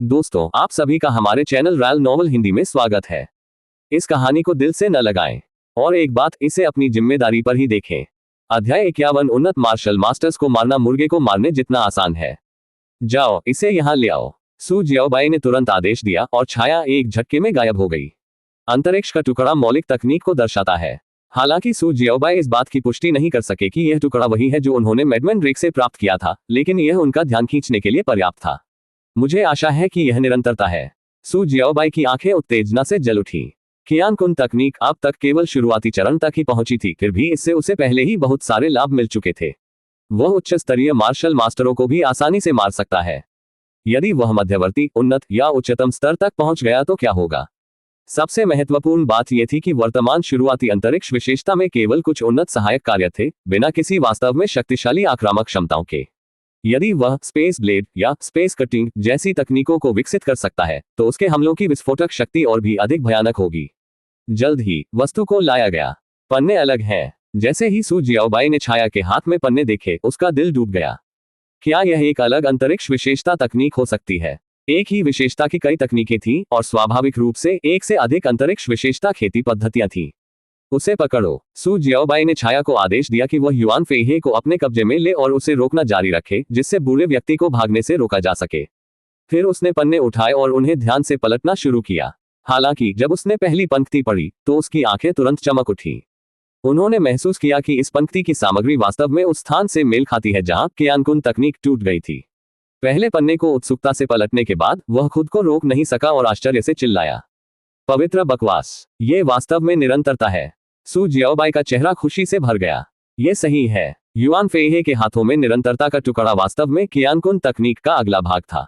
दोस्तों, आप सभी का हमारे चैनल रॉयल नॉवल हिंदी में स्वागत है। इस कहानी को दिल से न लगाएं और एक बात, इसे अपनी जिम्मेदारी पर ही देखें। अध्याय 51। उन्नत मार्शल मास्टर्स को मारना मुर्गे को मारने जितना आसान है। जाओ, इसे यहाँ ले आओ। सू जियाओबाई ने तुरंत आदेश दिया और छाया एक झटके में गायब हो गई। अंतरिक्ष का टुकड़ा मौलिक तकनीक को दर्शाता है। हालांकि सू जियाओबाई इस बात की पुष्टि नहीं कर सके कि यह टुकड़ा वही है जो उन्होंने मैडमैन ड्रेक से प्राप्त किया था, लेकिन यह उनका ध्यान खींचने के लिए पर्याप्त था। मुझे आशा है कि यह निरंतरता है। सू जियाओबाई की आंखें उत्तेजना से जल उठी। कियान कुन तकनीक अब तक केवल शुरुआती चरण तक ही पहुंची थी, फिर भी इससे उसे पहले ही बहुत सारे लाभ मिल चुके थे। वह उच्च स्तरीय मार्शल मास्टरों को भी आसानी से मार सकता है। यदि वह मध्यवर्ती, उन्नत या उच्चतम स्तर तक पहुंच गया तो क्या होगा? सबसे महत्वपूर्ण बात यह थी कि वर्तमान शुरुआती अंतरिक्ष विशेषता में केवल कुछ उन्नत सहायक कार्य थे, बिना किसी वास्तव में शक्तिशाली आक्रामक क्षमताओं के। यदि वह स्पेस ब्लेड या स्पेस कटिंग जैसी तकनीकों को विकसित कर सकता है, तो उसके हमलों की विस्फोटक शक्ति और भी अधिक भयानक होगी। जल्द ही वस्तु को लाया गया। पन्ने अलग हैं। जैसे ही सू जियाओबाई ने छाया के हाथ में पन्ने देखे, उसका दिल डूब गया। क्या यह एक अलग अंतरिक्ष विशेषता तकनीक हो सकती है? एक ही विशेषता की कई तकनीकें थीं और स्वाभाविक रूप से एक से अधिक अंतरिक्ष विशेषता खेती पद्धतियां थीं। उसे पकड़ो। सू जियाओबाई ने छाया को आदेश दिया कि वह युआन फेइहे को अपने कब्जे में ले और उसे रोकना जारी रखे, जिससे बूढ़े व्यक्ति को भागने से रोका जा सके। फिर उसने पन्ने उठाए और उन्हें ध्यान से पलटना शुरू किया। हालांकि जब उसने पहली पंक्ति पढ़ी तो उसकी आंखें तुरंत चमक उठी। उन्होंने महसूस किया कि इस पंक्ति की सामग्री वास्तव में उस स्थान से मेल खाती है जहां कियान कुन तकनीक टूट गई थी। पहले पन्ने को उत्सुकता से पलटने के बाद वह खुद को रोक नहीं सका और आश्चर्य से चिल्लाया, पवित्र बकवास! ये वास्तव में निरंतरता है। सू जियाओबाई का चेहरा खुशी से भर गया। ये सही है। युआन फेइहे के हाथों में निरंतरता का टुकड़ा वास्तव में कियान कुन तकनीक का अगला भाग था।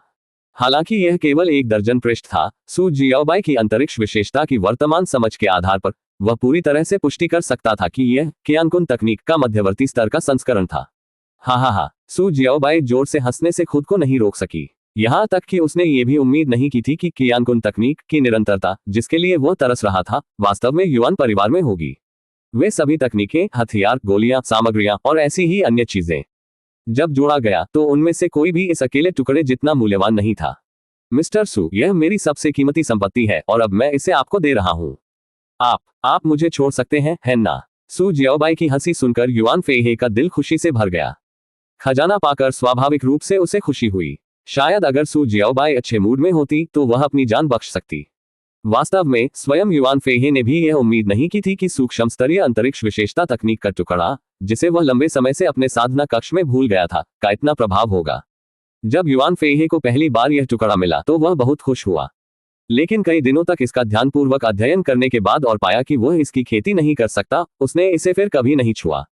हालांकि यह केवल एक दर्जन पृष्ठ था, सू जियाओबाई की अंतरिक्ष विशेषता की वर्तमान समझ के आधार पर वह पूरी तरह से पुष्टि कर सकता था कि यह कियान कुन तकनीक का मध्यवर्ती स्तर का संस्करण था। हा। सू जियाओबाई जोर से हंसने से खुद को नहीं रोक सकी। यहां तक कि उसने ये भी उम्मीद नहीं की थी कि कियान कुन तकनीक की निरंतरता, जिसके लिए वह तरस रहा था, वास्तव में युआन परिवार में होगी। वे सभी तकनीकें, हथियार, गोलियां, सामग्रियां और ऐसी ही अन्य चीजें जब जोड़ा गया तो उनमें से कोई भी इस अकेले टुकड़े जितना मूल्यवान नहीं था। मिस्टर सू, यह मेरी सबसे कीमती संपत्ति है और अब मैं इसे आपको दे रहा हूं। आप मुझे छोड़ सकते हैं, है ना? सू जियाओबाई की हंसी सुनकर युआन फेइहे का दिल खुशी से भर गया। खजाना पाकर स्वाभाविक रूप से उसे खुशी हुई। शायद अगर सू जियाओबाई अच्छे मूड में होती तो वह अपनी जान बख्श सकती। वास्तव में स्वयं युआन फेइहे ने भी यह उम्मीद नहीं की थी कि सूक्ष्म स्तरीय अंतरिक्ष विशेषता तकनीक का टुकड़ा, जिसे वह लंबे समय से अपने साधना कक्ष में भूल गया था, का इतना प्रभाव होगा। जब युआन फेइहे को पहली बार यह टुकड़ा मिला तो वह बहुत खुश हुआ, लेकिन कई दिनों तक इसका ध्यानपूर्वक अध्ययन करने के बाद और पाया कि वह इसकी खेती नहीं कर सकता, उसने इसे फिर कभी नहीं छुआ।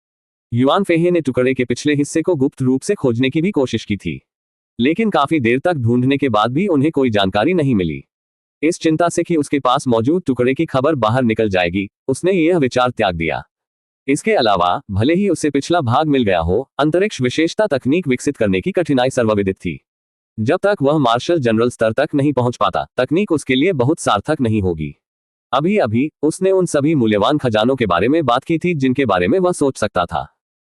युआन फेइहे ने टुकड़े के पिछले हिस्से को गुप्त रूप से खोजने की भी कोशिश की थी, लेकिन काफी देर तक ढूंढने के बाद भी उन्हें कोई जानकारी नहीं मिली। इस चिंता से कि उसके पास मौजूद टुकड़े की खबर बाहर निकल जाएगी, उसने यह विचार त्याग दिया। इसके अलावा, भले ही उसे पिछला भाग मिल गया हो, अंतरिक्ष विशेषता तकनीक विकसित करने की कठिनाई सर्वविदित थी। जब तक वह मार्शल जनरल स्तर तक नहीं पहुंच पाता, तकनीक उसके लिए बहुत सार्थक नहीं होगी। अभी अभी उसने उन सभी मूल्यवान खजानों के बारे में बात की थी जिनके बारे में वह सोच सकता था,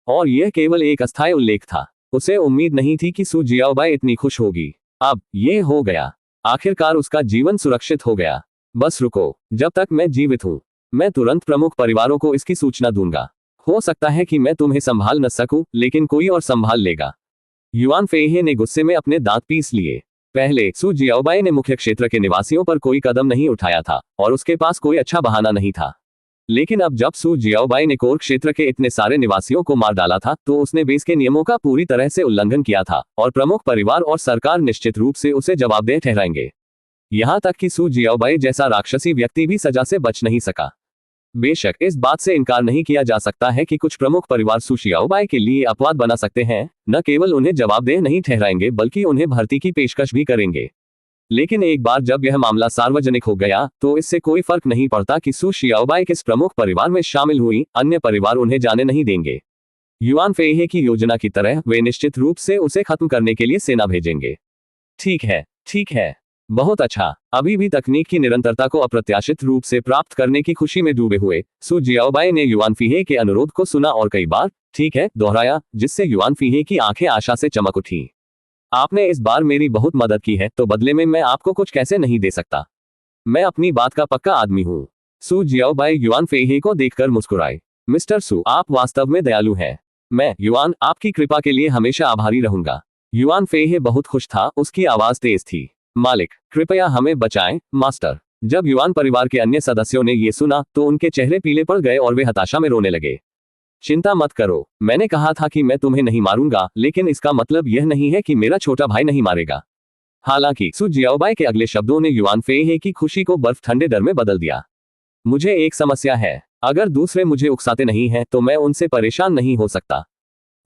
और यह केवल एक अस्थायी उल्लेख था। उसे उम्मीद नहीं थी कि सू जियाओबाई इतनी खुश होगी। अब यह हो गया। आखिरकार उसका जीवन सुरक्षित हो गया। बस रुको, जब तक मैं जीवित हूं, मैं तुरंत प्रमुख परिवारों को इसकी सूचना दूंगा। हो सकता है कि मैं तुम्हें संभाल न सकूं, लेकिन कोई और संभाल लेगा। युआन फेइहे ने गुस्से में अपने दांत पीस लिए। पहले सू जियाओबाई ने मुख्य क्षेत्र के निवासियों पर कोई कदम नहीं उठाया था और उसके पास कोई अच्छा बहाना नहीं था। लेकिन अब जब सू जियाओबाई ने कोर क्षेत्र के इतने सारे निवासियों को मार डाला था, तो उसने बेस के नियमों का पूरी तरह से उल्लंघन किया था और प्रमुख परिवार और सरकार निश्चित रूप से उसे जवाबदेह ठहराएंगे। यहां तक कि सू जियाओबाई जैसा राक्षसी व्यक्ति भी सजा से बच नहीं सका। बेशक इस बात से इनकार नहीं किया जा सकता है कि कुछ प्रमुख परिवार सू जियाओबाई के लिए अपवाद बना सकते हैं, न केवल उन्हें जवाबदेह नहीं ठहराएंगे बल्कि उन्हें भर्ती की पेशकश भी करेंगे। लेकिन एक बार जब यह मामला सार्वजनिक हो गया तो इससे कोई फर्क नहीं पड़ता कि सू जियाओबाई किस प्रमुख परिवार में शामिल हुई, अन्य परिवार उन्हें जाने नहीं देंगे। युआन फेइहे की योजना की तरह वे निश्चित रूप से उसे खत्म करने के लिए सेना भेजेंगे। ठीक है, बहुत अच्छा। अभी भी तकनीक की निरंतरता को अप्रत्याशित रूप से प्राप्त करने की खुशी में डूबे हुए सू जियाओबाई ने युआन फेइहे के अनुरोध को सुना और कई बार ठीक है दोहराया, जिससे युआन फेइहे की आंखें आशा से चमक उठी। आपने इस बार मेरी बहुत मदद की है, तो बदले में मैं आपको कुछ कैसे नहीं दे सकता। मैं अपनी बात का पक्का आदमी हूँ। सू जियाओबाई युआन फेइहे को देखकर मुस्कुराए। मिस्टर सू, आप वास्तव में दयालु हैं। मैं, युआन, आपकी कृपा के लिए हमेशा आभारी रहूंगा। युआन फेइहे बहुत खुश था, उसकी आवाज तेज थी। मालिक, कृपया हमें बचाएं, मास्टर। जब युआन परिवार के अन्य सदस्यों ने ये सुना तो उनके चेहरे पीले पड़ गए और वे हताशा में रोने लगे। चिंता मत करो, मैंने कहा था कि मैं तुम्हें नहीं मारूंगा, लेकिन इसका मतलब यह नहीं है कि मेरा छोटा भाई नहीं मारेगा। हालांकि सू जियाओबाई के अगले शब्दों ने युआन फेइहे की खुशी को बर्फ ठंडे डर में बदल दिया। मुझे एक समस्या है, अगर दूसरे मुझे उकसाते नहीं हैं तो मैं उनसे परेशान नहीं हो सकता,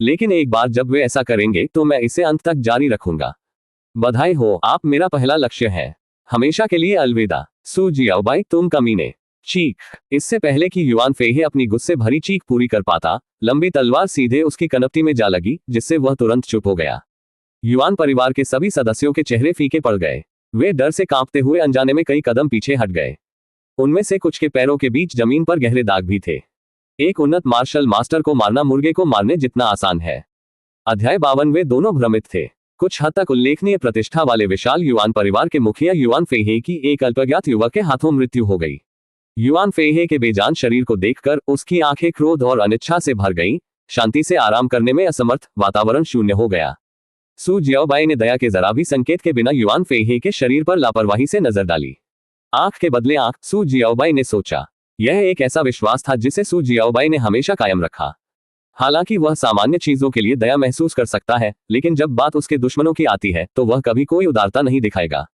लेकिन एक बार जब वे ऐसा करेंगे तो मैं इसे अंत तक जारी रखूंगा। बधाई हो, आप मेरा पहला लक्ष्य है। हमेशा के लिए अलविदा। सू जियाओबाई, तुम कमीने। चीख। इससे पहले कि युआन फेइहे अपनी गुस्से भरी चीख पूरी कर पाता, लंबी तलवार सीधे उसकी कनपटी में जा लगी, जिससे वह तुरंत चुप हो गया। युआन परिवार के सभी सदस्यों के चेहरे फीके पड़ गए। वे डर से कांपते हुए अनजाने में कई कदम पीछे हट गए। उनमें से कुछ के पैरों के बीच जमीन पर गहरे दाग भी थे। एक उन्नत मार्शल मास्टर को मारना मुर्गे को मारने जितना आसान है। अध्याय 52। वे दोनों भ्रमित थे। कुछ हद तक उल्लेखनीय प्रतिष्ठा वाले विशाल युआन परिवार के मुखिया युआन फेइहे की एक अल्पज्ञात युवक के हाथों मृत्यु हो गई। युआन फेइहे के बेजान शरीर को देखकर उसकी आंखें क्रोध और अनिच्छा से भर गईं। शांति से आराम करने में असमर्थ, वातावरण शून्य हो गया। सू जियाओबाई ने दया के जरा भी संकेत के बिना युआन फेइहे के शरीर पर लापरवाही से नजर डाली। आंख के बदले आंख, सू जियाओबाई ने सोचा। यह एक ऐसा विश्वास था जिसे सू जियाओबाई ने हमेशा कायम रखा। हालांकि वह सामान्य चीजों के लिए दया महसूस कर सकता है, लेकिन जब बात उसके दुश्मनों की आती है तो वह कभी कोई उदारता नहीं दिखाएगा।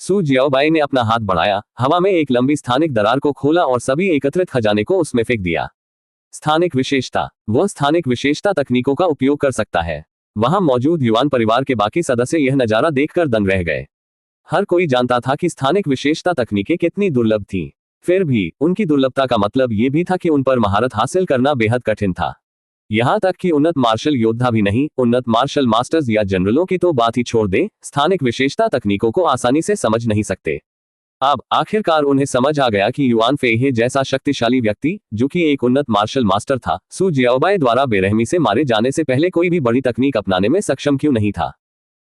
सू जियाओबाई ने अपना हाथ बढ़ाया, हवा में एक लंबी स्थानिक दरार को खोला और सभी एकत्रित खजाने को उसमें फेंक दिया। स्थानिक विशेषता। वह स्थानिक विशेषता तकनीकों का उपयोग कर सकता है। वहां मौजूद युआन परिवार के बाकी सदस्य यह नजारा देखकर दंग रह गए। हर कोई जानता था कि स्थानिक विशेषता तकनीकें कितनी दुर्लभ थीं। फिर भी उनकी दुर्लभता का मतलब यह भी था कि उन पर महारत हासिल करना बेहद कठिन था। यहां तक कि उन्नत मार्शल योद्धा भी नहीं, उन्नत मार्शल मास्टर्स या जनरलों की तो बात ही छोड़ दे, स्थानिक विशेषता तकनीकों को आसानी से समझ नहीं सकते। अब आखिरकार उन्हें समझ आ गया कि युआन फेइहे जैसा शक्तिशाली व्यक्ति, जो कि एक उन्नत मार्शल मास्टर था, सू जियाओबाई द्वारा बेरहमी से मारे जाने से पहले कोई भी बड़ी तकनीक अपनाने में सक्षम क्यों नहीं था।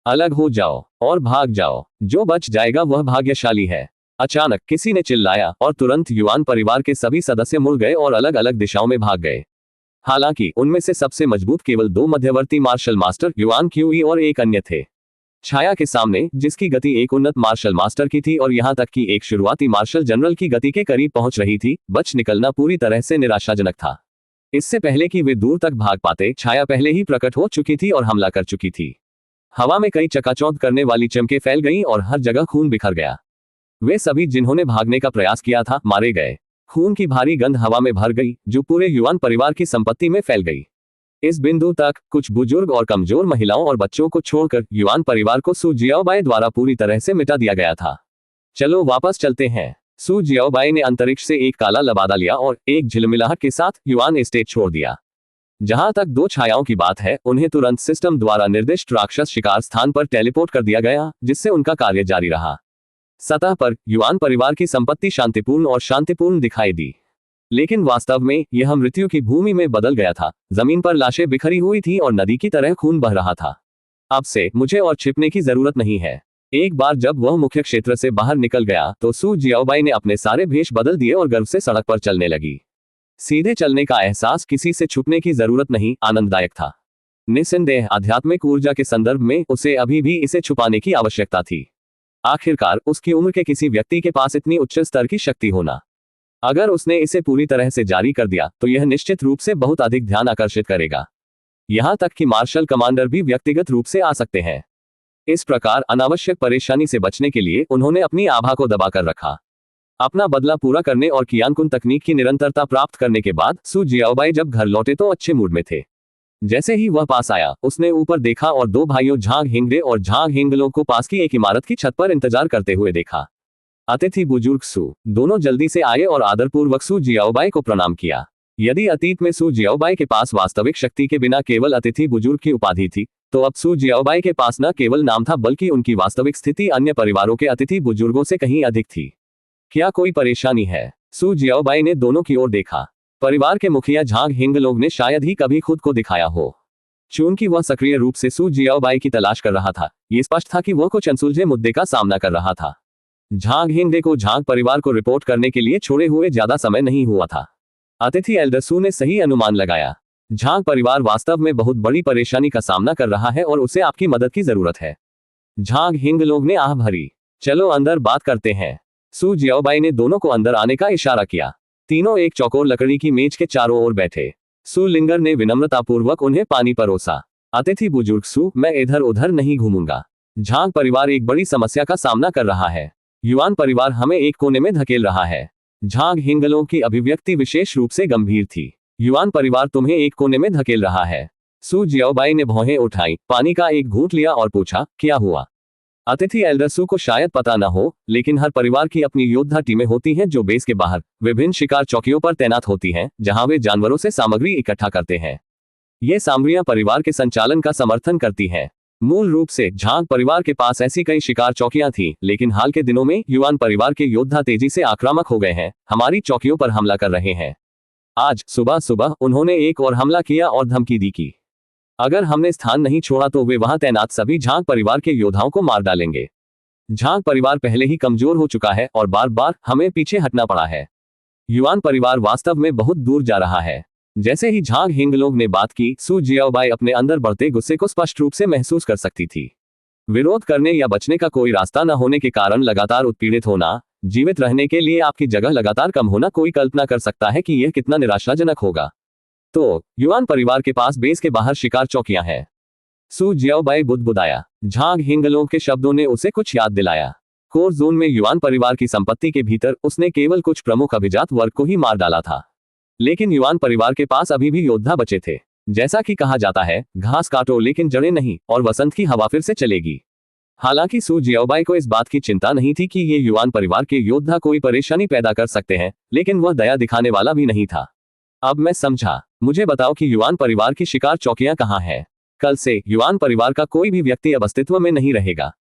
अलग हो जाओ और भाग जाओ, जो बच जाएगा वह भाग्यशाली है। अचानक किसी ने चिल्लाया और तुरंत युआन परिवार के सभी सदस्य मुड़ गए और अलग अलग दिशाओं में भाग गए। हालांकि उनमें से सबसे मजबूत केवल दो मध्यवर्ती मार्शल मास्टर युआन क्यूई और एक अन्य थे। छाया के सामने, जिसकी गति एक उन्नत मार्शल मास्टर की थी और यहां तक कि एक शुरुआती मार्शल जनरल की गति के करीब पहुंच रही थी, बच निकलना पूरी तरह से निराशाजनक था। इससे पहले कि वे दूर तक भाग पाते, छाया पहले ही प्रकट हो चुकी थी और हमला कर चुकी थी। हवा में कई चकाचौंध करने वाली चमकें फैल गईं और हर जगह खून बिखर गया। वे सभी जिन्होंने भागने का प्रयास किया था, मारे गए। खून की भारी गंध हवा में भर गई, जो पूरे युआन परिवार की संपत्ति में फैल गई। इस बिंदु तक कुछ बुजुर्ग और कमजोर महिलाओं और बच्चों को छोड़कर युआन परिवार को सू जियाओबाई द्वारा पूरी तरह से मिटा दिया गया था। चलो वापस चलते हैं। सू जियाओबाई ने अंतरिक्ष से एक काला लबादा लिया और एक झिलमिलाहट के साथ युआन स्टेट छोड़ दिया। जहां तक दो छायाओं की बात है, उन्हें तुरंत सिस्टम द्वारा निर्दिष्ट राक्षस शिकार स्थान पर टेलीपोर्ट कर दिया गया, जिससे उनका कार्य जारी रहा। सतह पर युआन परिवार की संपत्ति शांतिपूर्ण और शांतिपूर्ण दिखाई दी, लेकिन वास्तव में यह मृत्यु की भूमि में बदल गया था। जमीन पर लाशें बिखरी हुई थी और नदी की तरह खून बह रहा था। अब से मुझे और छिपने की जरूरत नहीं है। एक बार जब वह मुख्य क्षेत्र से बाहर निकल गया तो सू जियाओबाई ने अपने सारे भेष बदल दिए और गर्व से सड़क पर चलने लगी। सीधे चलने का एहसास किसी से छुपने की जरूरत नहीं, आनंददायक था। निस्संदेह आध्यात्मिक ऊर्जा के संदर्भ में उसे अभी भी इसे छुपाने की आवश्यकता थी। आखिरकार उसकी उम्र के किसी व्यक्ति के पास इतनी उच्च स्तर की शक्ति होना, अगर उसने इसे पूरी तरह से जारी कर दिया तो यह निश्चित रूप से बहुत अधिक ध्यान आकर्षित करेगा। यहां तक कि मार्शल कमांडर भी व्यक्तिगत रूप से आ सकते हैं। इस प्रकार अनावश्यक परेशानी से बचने के लिए उन्होंने अपनी आभा को दबाकर रखा। अपना बदला पूरा करने और कियानकुन तकनीक की निरंतरता प्राप्त करने के बाद सू जियाओबाई जब घर लौटे तो अच्छे मूड में थे। जैसे ही वह पास आया, उसने ऊपर देखा और दो भाइयों झांग हिंगडे और झांग हिंगलो को पास की एक इमारत की छत पर इंतजार करते हुए देखा। अतिथि बुजुर्ग सू दोनों जल्दी से आए और आदरपूर्वक सू जियाओबाई को प्रणाम किया। यदि अतीत में सू जियाओबाई के पास वास्तविक शक्ति के बिना केवल अतिथि बुजुर्ग की उपाधि थी, तो अब सू जियाओबाई के पास न केवल नाम था बल्कि उनकी वास्तविक स्थिति अन्य परिवारों के अतिथि बुजुर्गों से कहीं अधिक थी। क्या कोई परेशानी है? सू जियाओबाई ने दोनों की ओर देखा। परिवार के मुखिया झांग हिंगलोग ने शायद ही कभी खुद को दिखाया हो। चूंकि वह सक्रिय रूप से सू जियाओबाई की तलाश कर रहा था, ये स्पष्ट था कि वह कुछ अनसुलझे मुद्दे का सामना कर रहा था। झांग हिंगडे को झांग परिवार को रिपोर्ट करने के लिए छोड़े हुए ज्यादा समय नहीं हुआ था। अतिथि एल्डर सू ने सही अनुमान लगाया। झांग परिवार वास्तव में बहुत बड़ी परेशानी का सामना कर रहा है और उसे आपकी मदद की जरूरत है। झांग हिंगलोग ने आह भरी। चलो अंदर बात करते हैं। सू जियाओबाई ने दोनों को अंदर आने का इशारा किया। तीनों एक चौकोर लकड़ी की मेज के चारों ओर बैठे। सू लिंगर ने विनम्रतापूर्वक उन्हें पानी परोसा। अतिथि बुजुर्ग सू, मैं इधर उधर नहीं घूमूंगा। झांग परिवार एक बड़ी समस्या का सामना कर रहा है। युआन परिवार हमें एक कोने में धकेल रहा है। झांग हिंगलोग की अभिव्यक्ति विशेष रूप से गंभीर थी। युआन परिवार तुम्हें एक कोने में धकेल रहा है। सू जियाओबाई ने भौहें उठाई, पानी का एक घूंट लिया और पूछा, क्या हुआ? अतिथि एल्डर सू को शायद पता न हो, लेकिन हर परिवार की अपनी योद्धा टीमें होती हैं जो बेस के बाहर विभिन्न शिकार चौकियों पर तैनात होती हैं, जहां वे जानवरों से सामग्री इकट्ठा करते हैं। ये सामग्रियां परिवार के संचालन का समर्थन करती हैं। मूल रूप से झांग परिवार के पास ऐसी कई शिकार चौकियां थीं, लेकिन हाल के दिनों में युआन परिवार के योद्धा तेजी से आक्रामक हो गए हैं, हमारी चौकियों पर हमला कर रहे हैं। आज सुबह सुबह उन्होंने एक और हमला किया और धमकी दी कि अगर हमने स्थान नहीं छोड़ा तो वे वहां तैनात सभी झांग परिवार के योद्धाओं को मार डालेंगे। झांग परिवार पहले ही कमजोर हो चुका है और बार बार हमें पीछे हटना पड़ा है। युआन परिवार वास्तव में बहुत दूर जा रहा है। जैसे ही झांग हिंगलोग ने बात की, सू जियाओबाई अपने अंदर बढ़ते गुस्से को स्पष्ट रूप से महसूस कर सकती थी। विरोध करने या बचने का कोई रास्ता न होने के कारण लगातार उत्पीड़ित होना, जीवित रहने के लिए आपकी जगह लगातार कम होना, कोई कल्पना कर सकता है कि यह कितना निराशाजनक होगा। तो युआन परिवार के पास बेस के बाहर शिकार चौकियां हैं। सू जियाओबाई बुदबुदाया। झांग हिंगलोग के शब्दों ने उसे कुछ याद दिलाया। कोर जोन में युआन परिवार की संपत्ति के भीतर उसने केवल कुछ प्रमुख अभिजात वर्ग को ही मार डाला था, लेकिन युआन परिवार के पास अभी भी योद्धा बचे थे। जैसा कि कहा जाता है, घास काटो लेकिन जड़ें नहीं, और वसंत की हवा फिर से चलेगी। हालांकि सू जियाओबाई को इस बात की चिंता नहीं थी कि ये युआन परिवार के योद्धा कोई परेशानी पैदा कर सकते हैं, लेकिन वह दया दिखाने वाला भी नहीं था। अब मैं समझा। मुझे बताओ कि युआन परिवार की शिकार चौकियां कहाँ हैं? कल से युआन परिवार का कोई भी व्यक्ति अब अस्तित्व में नहीं रहेगा।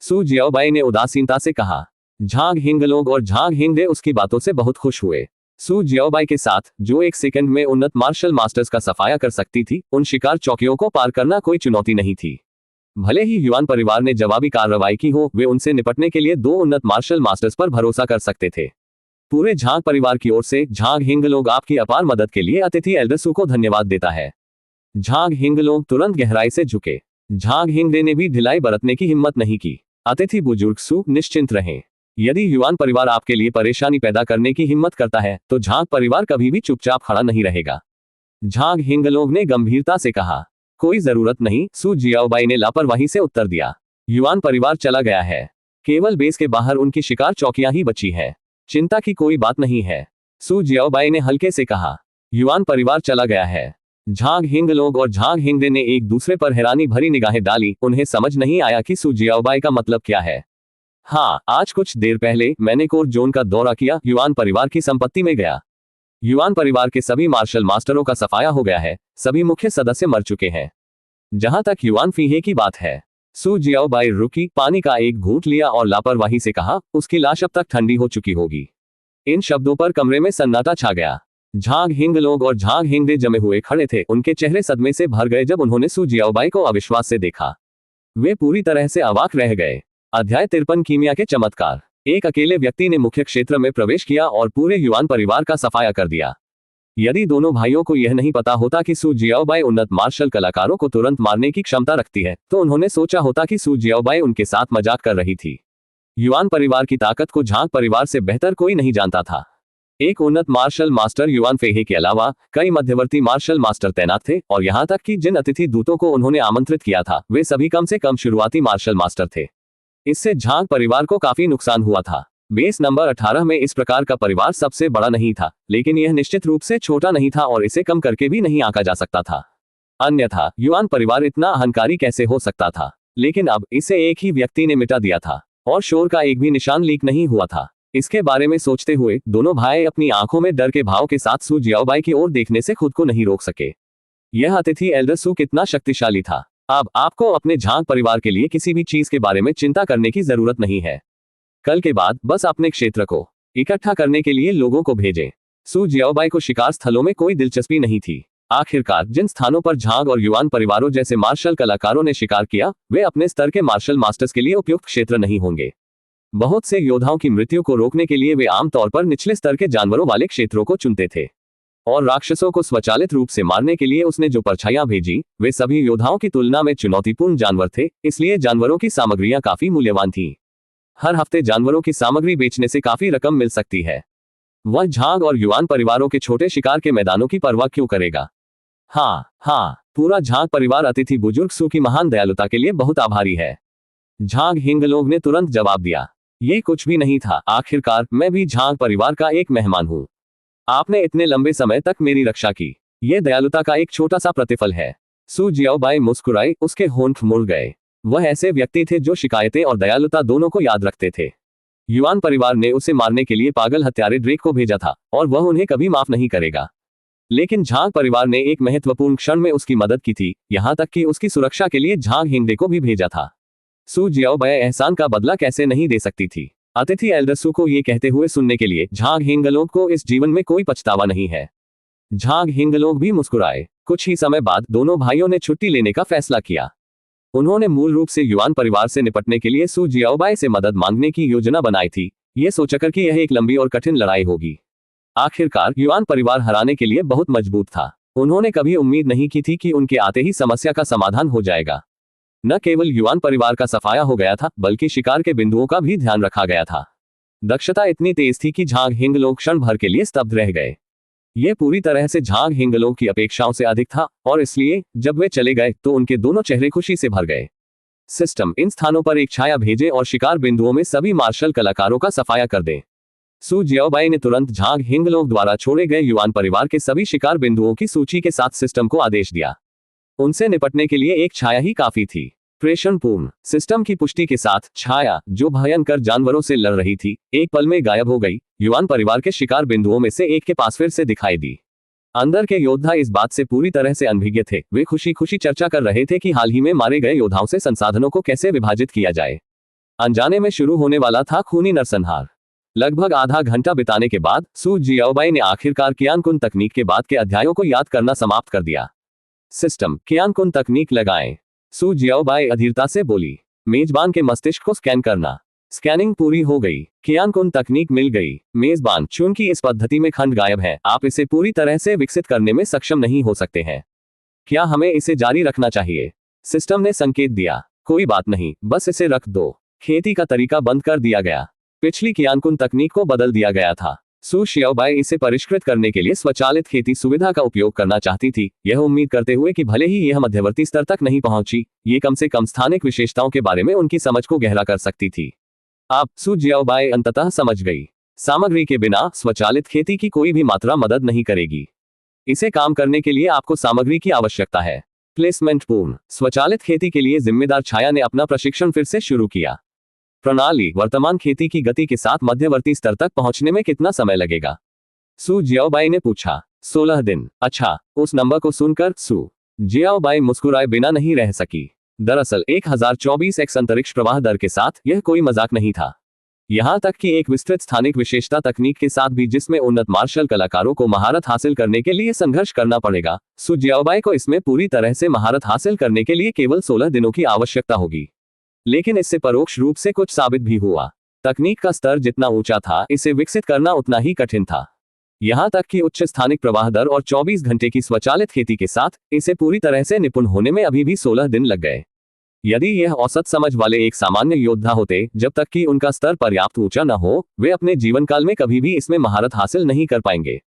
सू जियाओबाई ने उदासीनता से कहा। झांग हिंगलोग और झांग हिंगडे उसकी बातों से बहुत खुश हुए। सू जियाओबाई के साथ, जो एक सेकंड में उन्नत मार्शल मास्टर्स का सफाया कर सकती थी, उन शिकार चौकियों को पार करना कोई चुनौती नहीं थी। भले ही युआन परिवार ने जवाबी कार्रवाई की हो, वे उनसे निपटने के लिए 2 उन्नत मार्शल मास्टर्स पर भरोसा कर सकते थे। पूरे झांग परिवार की ओर से झांग हिंगलोग आपकी अपार मदद के लिए अतिथि एल्डर सू को धन्यवाद देता है। झांग हिंगलोग तुरंत गहराई से झुके। झांग हिंगडे ने भी ढिलाई बरतने की हिम्मत नहीं की। अतिथि बुजुर्ग सू, निश्चिंत रहें। यदि युआन परिवार आपके लिए परेशानी पैदा करने की हिम्मत करता है, तो झांग परिवार कभी भी चुपचाप खड़ा नहीं रहेगा। झांग हिंगलोग ने गंभीरता से कहा। कोई जरूरत नहीं, सू जियाओबाई ने लापरवाही से उत्तर दिया। युआन परिवार चला गया है। केवल बेस के बाहर उनकी शिकार चौकियां ही बची है। चिंता की कोई बात नहीं है, सू जियाओबाई ने हल्के से कहा। युआन परिवार चला गया है। झांग हिंगलोग और झांग हिंगडे ने एक दूसरे पर हैरानी भरी निगाहें डाली। उन्हें समझ नहीं आया कि सू जियाओबाई का मतलब क्या है। हाँ, आज कुछ देर पहले मैंने कोर जोन का दौरा किया, युआन परिवार की संपत्ति में गया। युआन परिवार के सभी मार्शल मास्टरों का सफाया हो गया है, सभी मुख्य सदस्य मर चुके हैं। जहां तक युआन फीहे की बात है। सू जियाओबाई रुकी, पानी का एक घूंट लिया और लापरवाही से कहा, उसकी लाश अब तक ठंडी हो चुकी होगी। इन शब्दों पर कमरे में सन्नाटा छा गया। झांग हिंगलोग और झांग हिंगडे जमे हुए खड़े थे। उनके चेहरे सदमे से भर गए जब उन्होंने सू जियाओबाई को अविश्वास से देखा। वे पूरी तरह से अवाक रह गए। अध्याय 53 कीमिया के चमत्कार। एक अकेले व्यक्ति ने मुख्य क्षेत्र में प्रवेश किया और पूरे युआन परिवार का सफाया कर दिया। यदि दोनों भाइयों को यह नहीं पता होता कि सू जियाओबाई उन्नत मार्शल कलाकारों को तुरंत मारने की क्षमता रखती है, तो उन्होंने सोचा होता कि सू जियाओबाई उनके साथ मजाक कर रही थी। युआन परिवार की ताकत को झांग परिवार से बेहतर कोई नहीं जानता था। एक उन्नत मार्शल मास्टर युआन फेहे के अलावा कई मध्यवर्ती मार्शल मास्टर तैनात थे, और यहां तक कि जिन अतिथि दूतों को उन्होंने आमंत्रित किया था, वे सभी कम से कम शुरुआती मार्शल मास्टर थे। इससे झांग परिवार को काफी नुकसान हुआ था। बेस नंबर 18 में इस प्रकार का परिवार सबसे बड़ा नहीं था, लेकिन यह निश्चित रूप से छोटा नहीं था और इसे कम करके भी नहीं आंका जा सकता था। अन्यथा युआन परिवार इतना अहंकारी कैसे हो सकता था? लेकिन अब इसे एक ही व्यक्ति ने मिटा दिया था, और शोर का एक भी निशान लीक नहीं हुआ था। इसके बारे में सोचते हुए दोनों भाई अपनी आंखों में डर के भाव के साथ सू जियाओबाई की ओर देखने से खुद को नहीं रोक सके। यह अतिथि एल्डर सू कितना शक्तिशाली था। अब आपको अपने झांग परिवार के लिए किसी भी चीज के बारे में चिंता करने की जरूरत नहीं है। कल के बाद बस अपने क्षेत्र को इकट्ठा करने के लिए लोगों को भेजें। सू जियाओबाई को शिकार स्थलों में कोई दिलचस्पी नहीं थी। आखिरकार जिन स्थानों पर झांग और युआन परिवारों जैसे मार्शल कलाकारों ने शिकार किया, वे अपने स्तर के मार्शल मास्टर्स के लिए उपयुक्त क्षेत्र नहीं होंगे। बहुत से योद्धाओं की मृत्यु को रोकने के लिए वे आमतौर पर निचले स्तर के जानवरों वाले क्षेत्रों को चुनते थे, और राक्षसों को स्वचालित रूप से मारने के लिए उसने जो परछाइयां भेजी, वे सभी योद्धाओं की तुलना में चुनौतीपूर्ण जानवर थे, इसलिए जानवरों की सामग्रियां काफी मूल्यवान थीं। हर हफ्ते जानवरों की सामग्री बेचने से काफी रकम मिल सकती है। वह झांग और युआन परिवारों के छोटे शिकार के मैदानों की परवाह क्यों करेगा? हाँ, पूरा झांग परिवार अतिथि बुजुर्ग सू की महान दयालुता के लिए बहुत आभारी है। झांग हिंगलोग ने तुरंत जवाब दिया, ये कुछ भी नहीं था। आखिरकार मैं भी झांग परिवार का एक मेहमान हूँ। आपने इतने लंबे समय तक मेरी रक्षा की, ये दयालुता का एक छोटा सा प्रतिफल है। सू जियाओबाई मुस्कुराई, उसके होंठ मुड़ गए। वह ऐसे व्यक्ति थे जो शिकायतें और दयालुता दोनों को याद रखते थे। युआन परिवार ने उसे मारने के लिए पागल हत्यारे ड्रेक को भेजा था, और वह उन्हें कभी माफ नहीं करेगा। लेकिन झांग परिवार ने एक महत्वपूर्ण क्षण में उसकी मदद की थी, यहाँ तक कि उसकी सुरक्षा के लिए झांग हिंगडे को भी भेजा था। सू जियाओबाई एहसान का बदला कैसे नहीं दे सकती थी? अतिथि एल्डर सू को ये कहते हुए सुनने के लिए झांग हिंगलोग को इस जीवन में कोई पछतावा नहीं है। झांग हिंगलोग भी मुस्कुराए। कुछ ही समय बाद दोनों भाइयों ने छुट्टी लेने का फैसला किया। उन्होंने मूल रूप से युआन परिवार से निपटने के लिए सू जियाओबाई से मदद मांगने की योजना बनाई थी, ये सोचकर कि यह एक लंबी और कठिन लड़ाई होगी। आखिरकार युआन परिवार हराने के लिए बहुत मजबूत था। उन्होंने कभी उम्मीद नहीं की थी कि उनके आते ही समस्या का समाधान हो जाएगा। न केवल युआन परिवार का सफाया हो गया था, बल्कि शिकार के बिंदुओं का भी ध्यान रखा गया था। दक्षता इतनी तेज थी कि झांग हिंगलोग क्षण भर के लिए स्तब्ध रह गए। ये पूरी तरह से झांग हिंगलोग की अपेक्षाओं से अधिक था, और इसलिए जब वे चले गए तो उनके दोनों चेहरे खुशी से भर गए। सिस्टम, इन स्थानों पर एक छाया भेजे और शिकार बिंदुओं में सभी मार्शल कलाकारों का सफाया कर दें। सू जियाओबाई ने तुरंत झांग हिंगलोग द्वारा छोड़े गए युआन परिवार के सभी शिकार बिंदुओं की सूची के साथ सिस्टम को आदेश दिया। उनसे निपटने के लिए एक छाया ही काफी थी। प्रेषणपूर्ण सिस्टम की पुष्टि के साथ छाया, जो भयंकर जानवरों से लड़ रही थी, एक पल में गायब हो गई। युआन परिवार के शिकार बिंदुओं में से एक के पास फिर से दिखाई दी। अंदर के योद्धा इस बात से पूरी तरह से अनभिज्ञ थे। वे खुशी खुशी चर्चा कर रहे थे कि हाल ही में मारे गए योद्धाओं से संसाधनों को कैसे विभाजित किया जाए। अनजाने में शुरू होने वाला था खूनी नरसंहार। लगभग आधा घंटा बिताने के बाद सू जियाओबाई ने आखिरकार कियानकुन तकनीक के बाद के अध्यायों को याद करना समाप्त कर दिया। सिस्टम, कियानकुन तकनीक लगाएं। सू जियाओबाई अधीरता से बोली। मेजबान के मस्तिष्क को स्कैन करना। स्कैनिंग पूरी हो गई। कियानकुन तकनीक मिल गई। मेजबान, चूंकि इस पद्धति में खंड गायब है, आप इसे पूरी तरह से विकसित करने में सक्षम नहीं हो सकते हैं। क्या हमें इसे जारी रखना चाहिए? सिस्टम ने संकेत दिया। कोई बात नहीं, बस इसे रख दो। खेती का तरीका बंद कर दिया गया। पिछली कियानकुन तकनीक को बदल दिया गया था। सू जियाओबाई इसे परिष्कृत करने के लिए स्वचालित खेती सुविधा का उपयोग करना चाहती थी, यह उम्मीद करते हुए कि भले ही यह मध्यवर्ती स्तर तक नहीं पहुंची, ये कम से कम स्थानिक विशेषताओं के बारे में उनकी समझ को गहरा कर सकती थी। अब सू जियाओबाई अंततः समझ गई, सामग्री के बिना स्वचालित खेती की कोई भी मात्रा मदद नहीं करेगी। इसे काम करने के लिए आपको सामग्री की आवश्यकता है। प्लेसमेंट पूर्ण स्वचालित खेती के लिए जिम्मेदार छाया ने अपना प्रशिक्षण फिर से शुरू किया। प्रणाली, वर्तमान खेती की गति के साथ मध्यवर्ती स्तर तक पहुंचने में कितना समय लगेगा? सू जियाओबाई ने पूछा। 16 दिन। अच्छा, उस नंबर को सुनकर सू जियाओबाई मुस्कुराए बिना नहीं रह सकी। दरअसल 1024x अंतरिक्ष प्रवाह दर के साथ यह कोई मजाक नहीं था। यहां तक कि एक विस्तृत स्थानिक विशेषता तकनीक के साथ भी, जिसमें उन्नत मार्शल कलाकारों को महारत हासिल करने के लिए संघर्ष करना पड़ेगा, सू जियाओबाई को इसमें पूरी तरह से महारत हासिल करने के लिए केवल 16 दिनों की आवश्यकता होगी। लेकिन इससे परोक्ष रूप से कुछ साबित भी हुआ। तकनीक का स्तर जितना ऊंचा था, इसे विकसित करना उतना ही कठिन था। यहां तक कि उच्च स्थानिक प्रवाह दर और 24 घंटे की स्वचालित खेती के साथ इसे पूरी तरह से निपुण होने में अभी भी 16 दिन लग गए। यदि यह औसत समझ वाले एक सामान्य योद्धा होते, जब तक कि उनका स्तर पर्याप्त ऊंचा न हो, वे अपने जीवन काल में कभी भी इसमें महारत हासिल नहीं कर पाएंगे।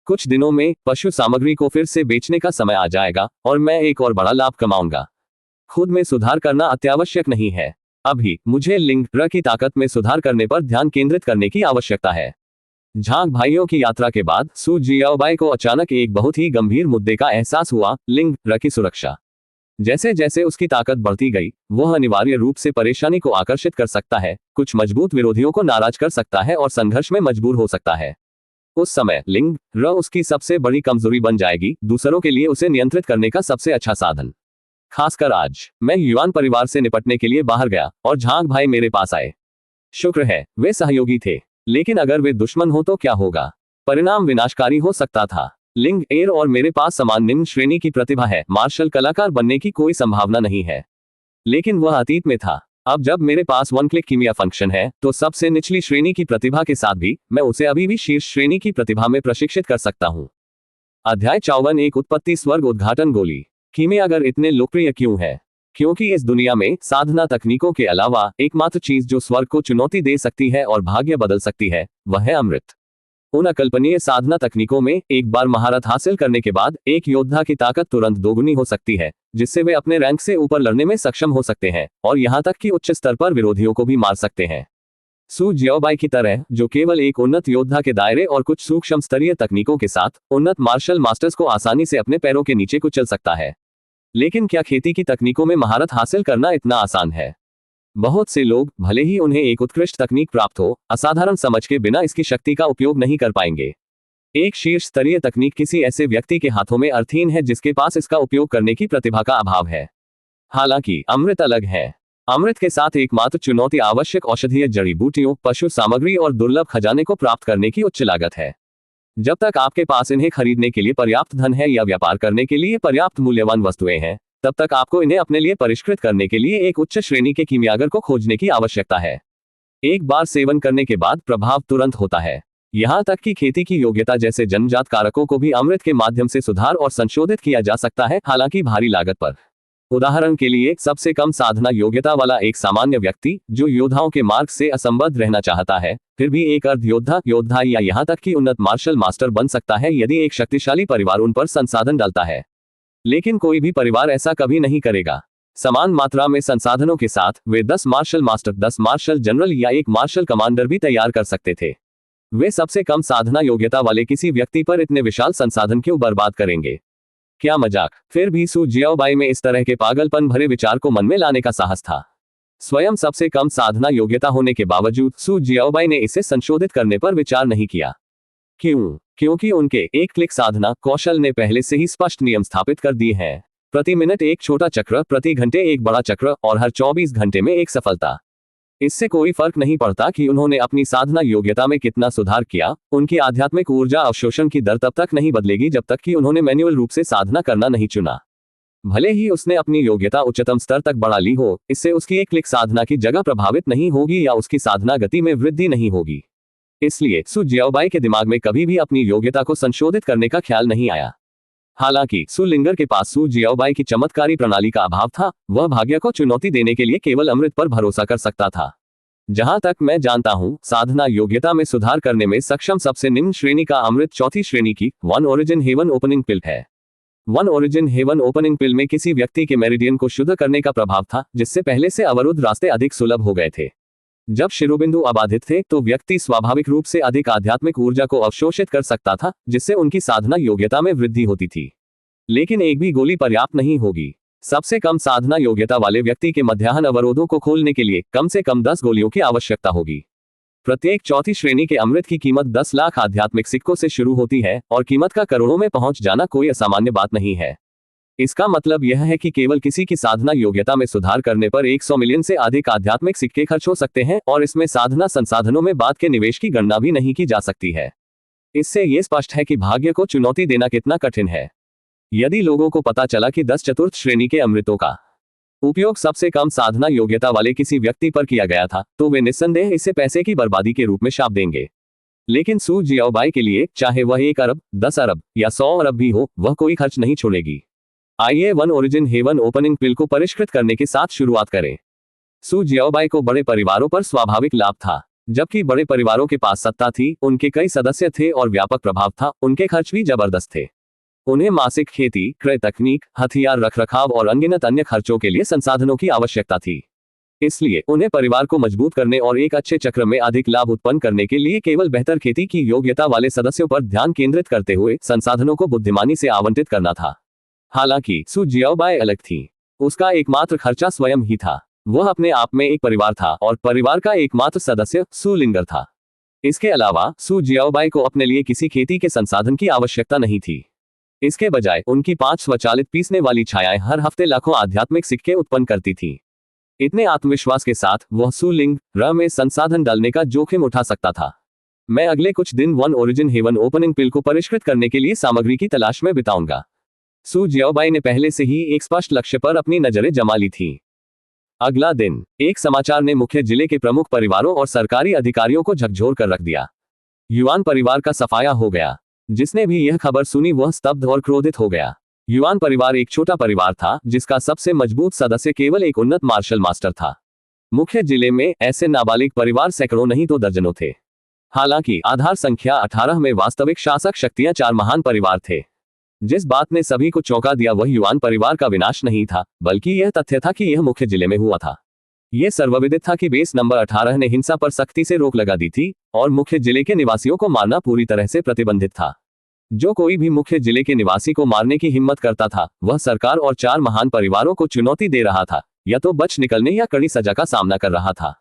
कुछ दिनों में पशु सामग्री को फिर से बेचने का समय आ जाएगा, और मैं एक और बड़ा लाभ कमाऊंगा। खुद में सुधार करना अत्यावश्यक नहीं है। अभी मुझे लिंग र की ताकत में सुधार करने पर ध्यान केंद्रित करने की आवश्यकता है। झांग भाइयों की यात्रा के बाद सू जियाओबाई को अचानक एक बहुत ही गंभीर मुद्दे का एहसास हुआ, लिंग र की सुरक्षा। जैसे जैसे उसकी ताकत बढ़ती गई, वह अनिवार्य रूप से परेशानी को आकर्षित कर सकता है, कुछ मजबूत विरोधियों को नाराज कर सकता है और संघर्ष में मजबूर हो सकता है। उस समय लिंग र उसकी सबसे बड़ी कमजोरी बन जाएगी, दूसरों के लिए उसे नियंत्रित करने का सबसे अच्छा साधन। खासकर आज मैं युआन परिवार से निपटने के लिए बाहर गया और झांग भाई मेरे पास आए। शुक्र है वे सहयोगी थे, लेकिन अगर वे दुश्मन हो तो क्या होगा? परिणाम विनाशकारी हो सकता था। लिंग एयर और मेरे पास समान निम्न श्रेणी की प्रतिभा है। मार्शल कलाकार बनने की कोई संभावना नहीं है, लेकिन वह अतीत में था। अब जब मेरे पास वन क्लिक कीमिया फंक्शन है, तो सबसे निचली श्रेणी की प्रतिभा के साथ भी मैं उसे अभी भी शीर्ष श्रेणी की प्रतिभा में प्रशिक्षित कर सकता हूँ। अध्याय 54 एक उत्पत्ति स्वर्ग उद्घाटन गोली। कीमिया अगर इतने लोकप्रिय क्यों है? क्योंकि इस दुनिया में साधना तकनीकों के अलावा एकमात्र चीज जो स्वर्ग को चुनौती दे सकती है और भाग्य बदल सकती है, वह है अमृत। उन अकल्पनीय साधना तकनीकों में एक बार महारत हासिल करने के बाद एक योद्धा की ताकत तुरंत दोगुनी हो सकती है, जिससे वे अपने रैंक से ऊपर लड़ने में सक्षम हो सकते हैं और यहां तक कि उच्च स्तर पर विरोधियों को भी मार सकते हैं। सू जियाओबाई की तरह, जो केवल एक उन्नत योद्धा के दायरे और कुछ सूक्ष्म स्तरीय तकनीकों के साथ उन्नत मार्शल मास्टर्स को आसानी से अपने पैरों के नीचे कुचल सकता है। लेकिन क्या खेती की तकनीकों में महारत हासिल करना इतना आसान है? बहुत से लोग, भले ही उन्हें एक उत्कृष्ट तकनीक प्राप्त हो, असाधारण समझ के बिना इसकी शक्ति का उपयोग नहीं कर पाएंगे। एक शीर्ष स्तरीय तकनीक किसी ऐसे व्यक्ति के हाथों में अर्थहीन है जिसके पास इसका उपयोग करने की प्रतिभा का अभाव है। हालांकि अमृत अलग है। अमृत के साथ एकमात्र चुनौती आवश्यक औषधीय जड़ी बूटियों, पशु सामग्री और दुर्लभ खजाने को प्राप्त करने की उच्च लागत है। जब तक आपके पास इन्हें खरीदने के लिए पर्याप्त धन है या व्यापार करने के लिए पर्याप्त मूल्यवान वस्तुएं हैं, तब तक आपको इन्हें अपने लिए परिष्कृत करने के लिए एक उच्च श्रेणी के कीमियागर को खोजने की आवश्यकता है। एक बार सेवन करने के बाद प्रभाव तुरंत होता है। यहां तक कि खेती की योग्यता जैसे जन्मजात कारकों को भी अमृत के माध्यम से सुधार और संशोधित किया जा सकता है, हालांकि भारी लागत पर। उदाहरण के लिए, सबसे कम साधना योग्यता वाला एक सामान्य व्यक्ति जो योद्धाओं के मार्ग से असंबद्ध रहना चाहता है, फिर भी एक अर्ध योद्धा या यहां तक कि उन्नत मार्शल मास्टर बन सकता है यदि एक शक्तिशाली परिवार उन पर संसाधन डालता है। लेकिन कोई भी परिवार ऐसा कभी नहीं करेगा। समान मात्रा में संसाधनों के साथ वे 10 मार्शल मास्टर, 10 मार्शल जनरल या एक मार्शल कमांडर भी तैयार कर सकते थे। वे सबसे कम साधना योग्यता वाले किसी व्यक्ति पर इतने विशाल संसाधन क्यों बर्बाद करेंगे? क्या मजाक! फिर भी सू जियाओबाई में इस तरह के पागलपन भरे विचार को मन में लाने का साहस था। स्वयं सबसे कम साधना योग्यता होने के बावजूद सू जियाओबाई ने इसे संशोधित करने पर विचार नहीं किया। क्यों? क्योंकि उनके एक क्लिक साधना कौशल ने पहले से ही स्पष्ट नियम स्थापित कर दिए हैं। प्रति मिनट एक छोटा चक्र, प्रति घंटे एक बड़ा चक्र और हर 24 घंटे में एक सफलता। इससे कोई फर्क नहीं पड़ता कि उन्होंने अपनी साधना योग्यता में कितना सुधार किया, उनकी आध्यात्मिक ऊर्जा अवशोषण की दर तब तक नहीं बदलेगी जब तक कि उन्होंने मैन्युअल रूप से साधना करना नहीं चुना। भले ही उसने अपनी योग्यता उच्चतम स्तर तक बढ़ा ली हो, इससे उसकी एक क्लिक साधना की जगह प्रभावित नहीं होगी या उसकी साधना गति में वृद्धि नहीं होगी। इसलिए सू जियाओबाई के दिमाग में कभी भी अपनी योग्यता को संशोधित करने का ख्याल नहीं आया। हालांकि सू लिंगर के पास सू जियाओबाई की चमत्कारी प्रणाली का अभाव था। वह भाग्य को चुनौती देने के लिए केवल अमृत पर भरोसा कर सकता था। जहां तक मैं जानता हूं, साधना योग्यता में सुधार करने में सक्षम सबसे निम्न श्रेणी का अमृत चौथी श्रेणी की वन ओरिजिन हेवन ओपनिंग पिल है। वन ओरिजिन हेवन ओपनिंग पिल में किसी व्यक्ति के मेरिडियन को शुद्ध करने का प्रभाव था, जिससे पहले से अवरुद्ध रास्ते अधिक सुलभ हो गए थे। जब शिरोबिंदु अबाधित थे तो व्यक्ति स्वाभाविक रूप से अधिक आध्यात्मिक ऊर्जा को अवशोषित कर सकता था, जिससे उनकी साधना योग्यता में वृद्धि होती थी। लेकिन एक भी गोली पर्याप्त नहीं होगी। सबसे कम साधना योग्यता वाले व्यक्ति के मध्याह्न अवरोधों को खोलने के लिए कम से कम 10 गोलियों की आवश्यकता होगी। प्रत्येक चौथी श्रेणी के अमृत की कीमत 10 लाख आध्यात्मिक सिक्कों से शुरू होती है और कीमत का करोड़ों में पहुंच जाना कोई असामान्य बात नहीं है। इसका मतलब यह है कि केवल किसी की साधना योग्यता में सुधार करने पर 100 मिलियन से अधिक आध्यात्मिक सिक्के खर्च हो सकते हैं और इसमें साधना संसाधनों में बाद के निवेश की गणना भी नहीं की जा सकती है। इससे यह स्पष्ट है कि भाग्य को चुनौती देना कितना कठिन है। यदि लोगों को पता चला कि 10 चतुर्थ श्रेणी के अमृतों का उपयोग सबसे कम साधना योग्यता वाले किसी व्यक्ति पर किया गया था, तो वे निस्संदेह इसे पैसे की बर्बादी के रूप में शाप देंगे। लेकिन सू जियाओबाई के लिए, चाहे वह 1 अरब, 10 अरब या 100 अरब भी हो, वह कोई खर्च नहीं छोड़ेगी। आइए वन ओरिजिन हेवन ओपनिंग पिल को परिष्कृत करने के साथ शुरुआत करें। सू जियाओबाई को बड़े परिवारों पर स्वाभाविक लाभ था। जबकि बड़े परिवारों के पास सत्ता थी, उनके कई सदस्य थे और व्यापक प्रभाव था, उनके खर्च भी जबरदस्त थे। उन्हें मासिक खेती, क्रय तकनीक, हथियार रखरखाव और अनगिनत अन्य खर्चों के लिए संसाधनों की आवश्यकता थी। इसलिए उन्हें परिवार को मजबूत करने और एक अच्छे चक्र में अधिक लाभ उत्पन्न करने के लिए केवल बेहतर खेती की योग्यता वाले सदस्यों पर ध्यान केंद्रित करते हुए संसाधनों को बुद्धिमानी से आवंटित करना था। हालांकि सू जियाओबाई अलग थी। उसका एकमात्र खर्चा स्वयं ही था। वह अपने आप में एक परिवार था और परिवार का एकमात्र सदस्य सू लिंगर था। इसके अलावा सू जियाओबाई को अपने लिए किसी खेती के संसाधन की आवश्यकता नहीं थी। इसके बजाय उनकी 5 स्वचालित पीसने वाली छायाएं हर हफ्ते लाखों आध्यात्मिक सिक्के उत्पन्न करती थीं। इतने आत्मविश्वास के साथ वह सू लिंगर में संसाधन डालने का जोखिम उठा सकता था। मैं अगले कुछ दिन वन ओरिजिन हेवन ओपनिंग पिल को परिष्कृत करने के लिए सामग्री की तलाश में बिताऊंगा। सू जियाओबाई ने पहले से ही एक स्पष्ट लक्ष्य पर अपनी नजरें जमा ली थी। अगला दिन एक समाचार ने मुख्य जिले के प्रमुख परिवारों और सरकारी अधिकारियों को झकझोर कर रख दिया। युआन परिवार का सफाया हो गया। जिसने भी यह खबर सुनी वह स्तब्ध और क्रोधित हो गया। युआन परिवार एक छोटा परिवार था जिसका सबसे मजबूत सदस्य केवल एक उन्नत मार्शल मास्टर था। मुख्य जिले में ऐसे नाबालिग परिवार सैकड़ों नहीं तो दर्जनों थे। हालांकि आधार संख्या 18 में वास्तविक शासक शक्तियां 4 महान परिवार थे। जिस बात ने सभी को चौंका दिया वह युआन परिवार का विनाश नहीं था, बल्कि यह तथ्य था कि यह मुख्य जिले में हुआ था। यह सर्वविदित था कि बेस नंबर 18 ने हिंसा पर सख्ती से रोक लगा दी थी और मुख्य जिले के निवासियों को मारना पूरी तरह से प्रतिबंधित था। जो कोई भी मुख्य जिले के निवासी को मारने की हिम्मत करता था वह सरकार और 4 महान परिवारों को चुनौती दे रहा था, या तो बच निकलने या कड़ी सजा का सामना कर रहा था।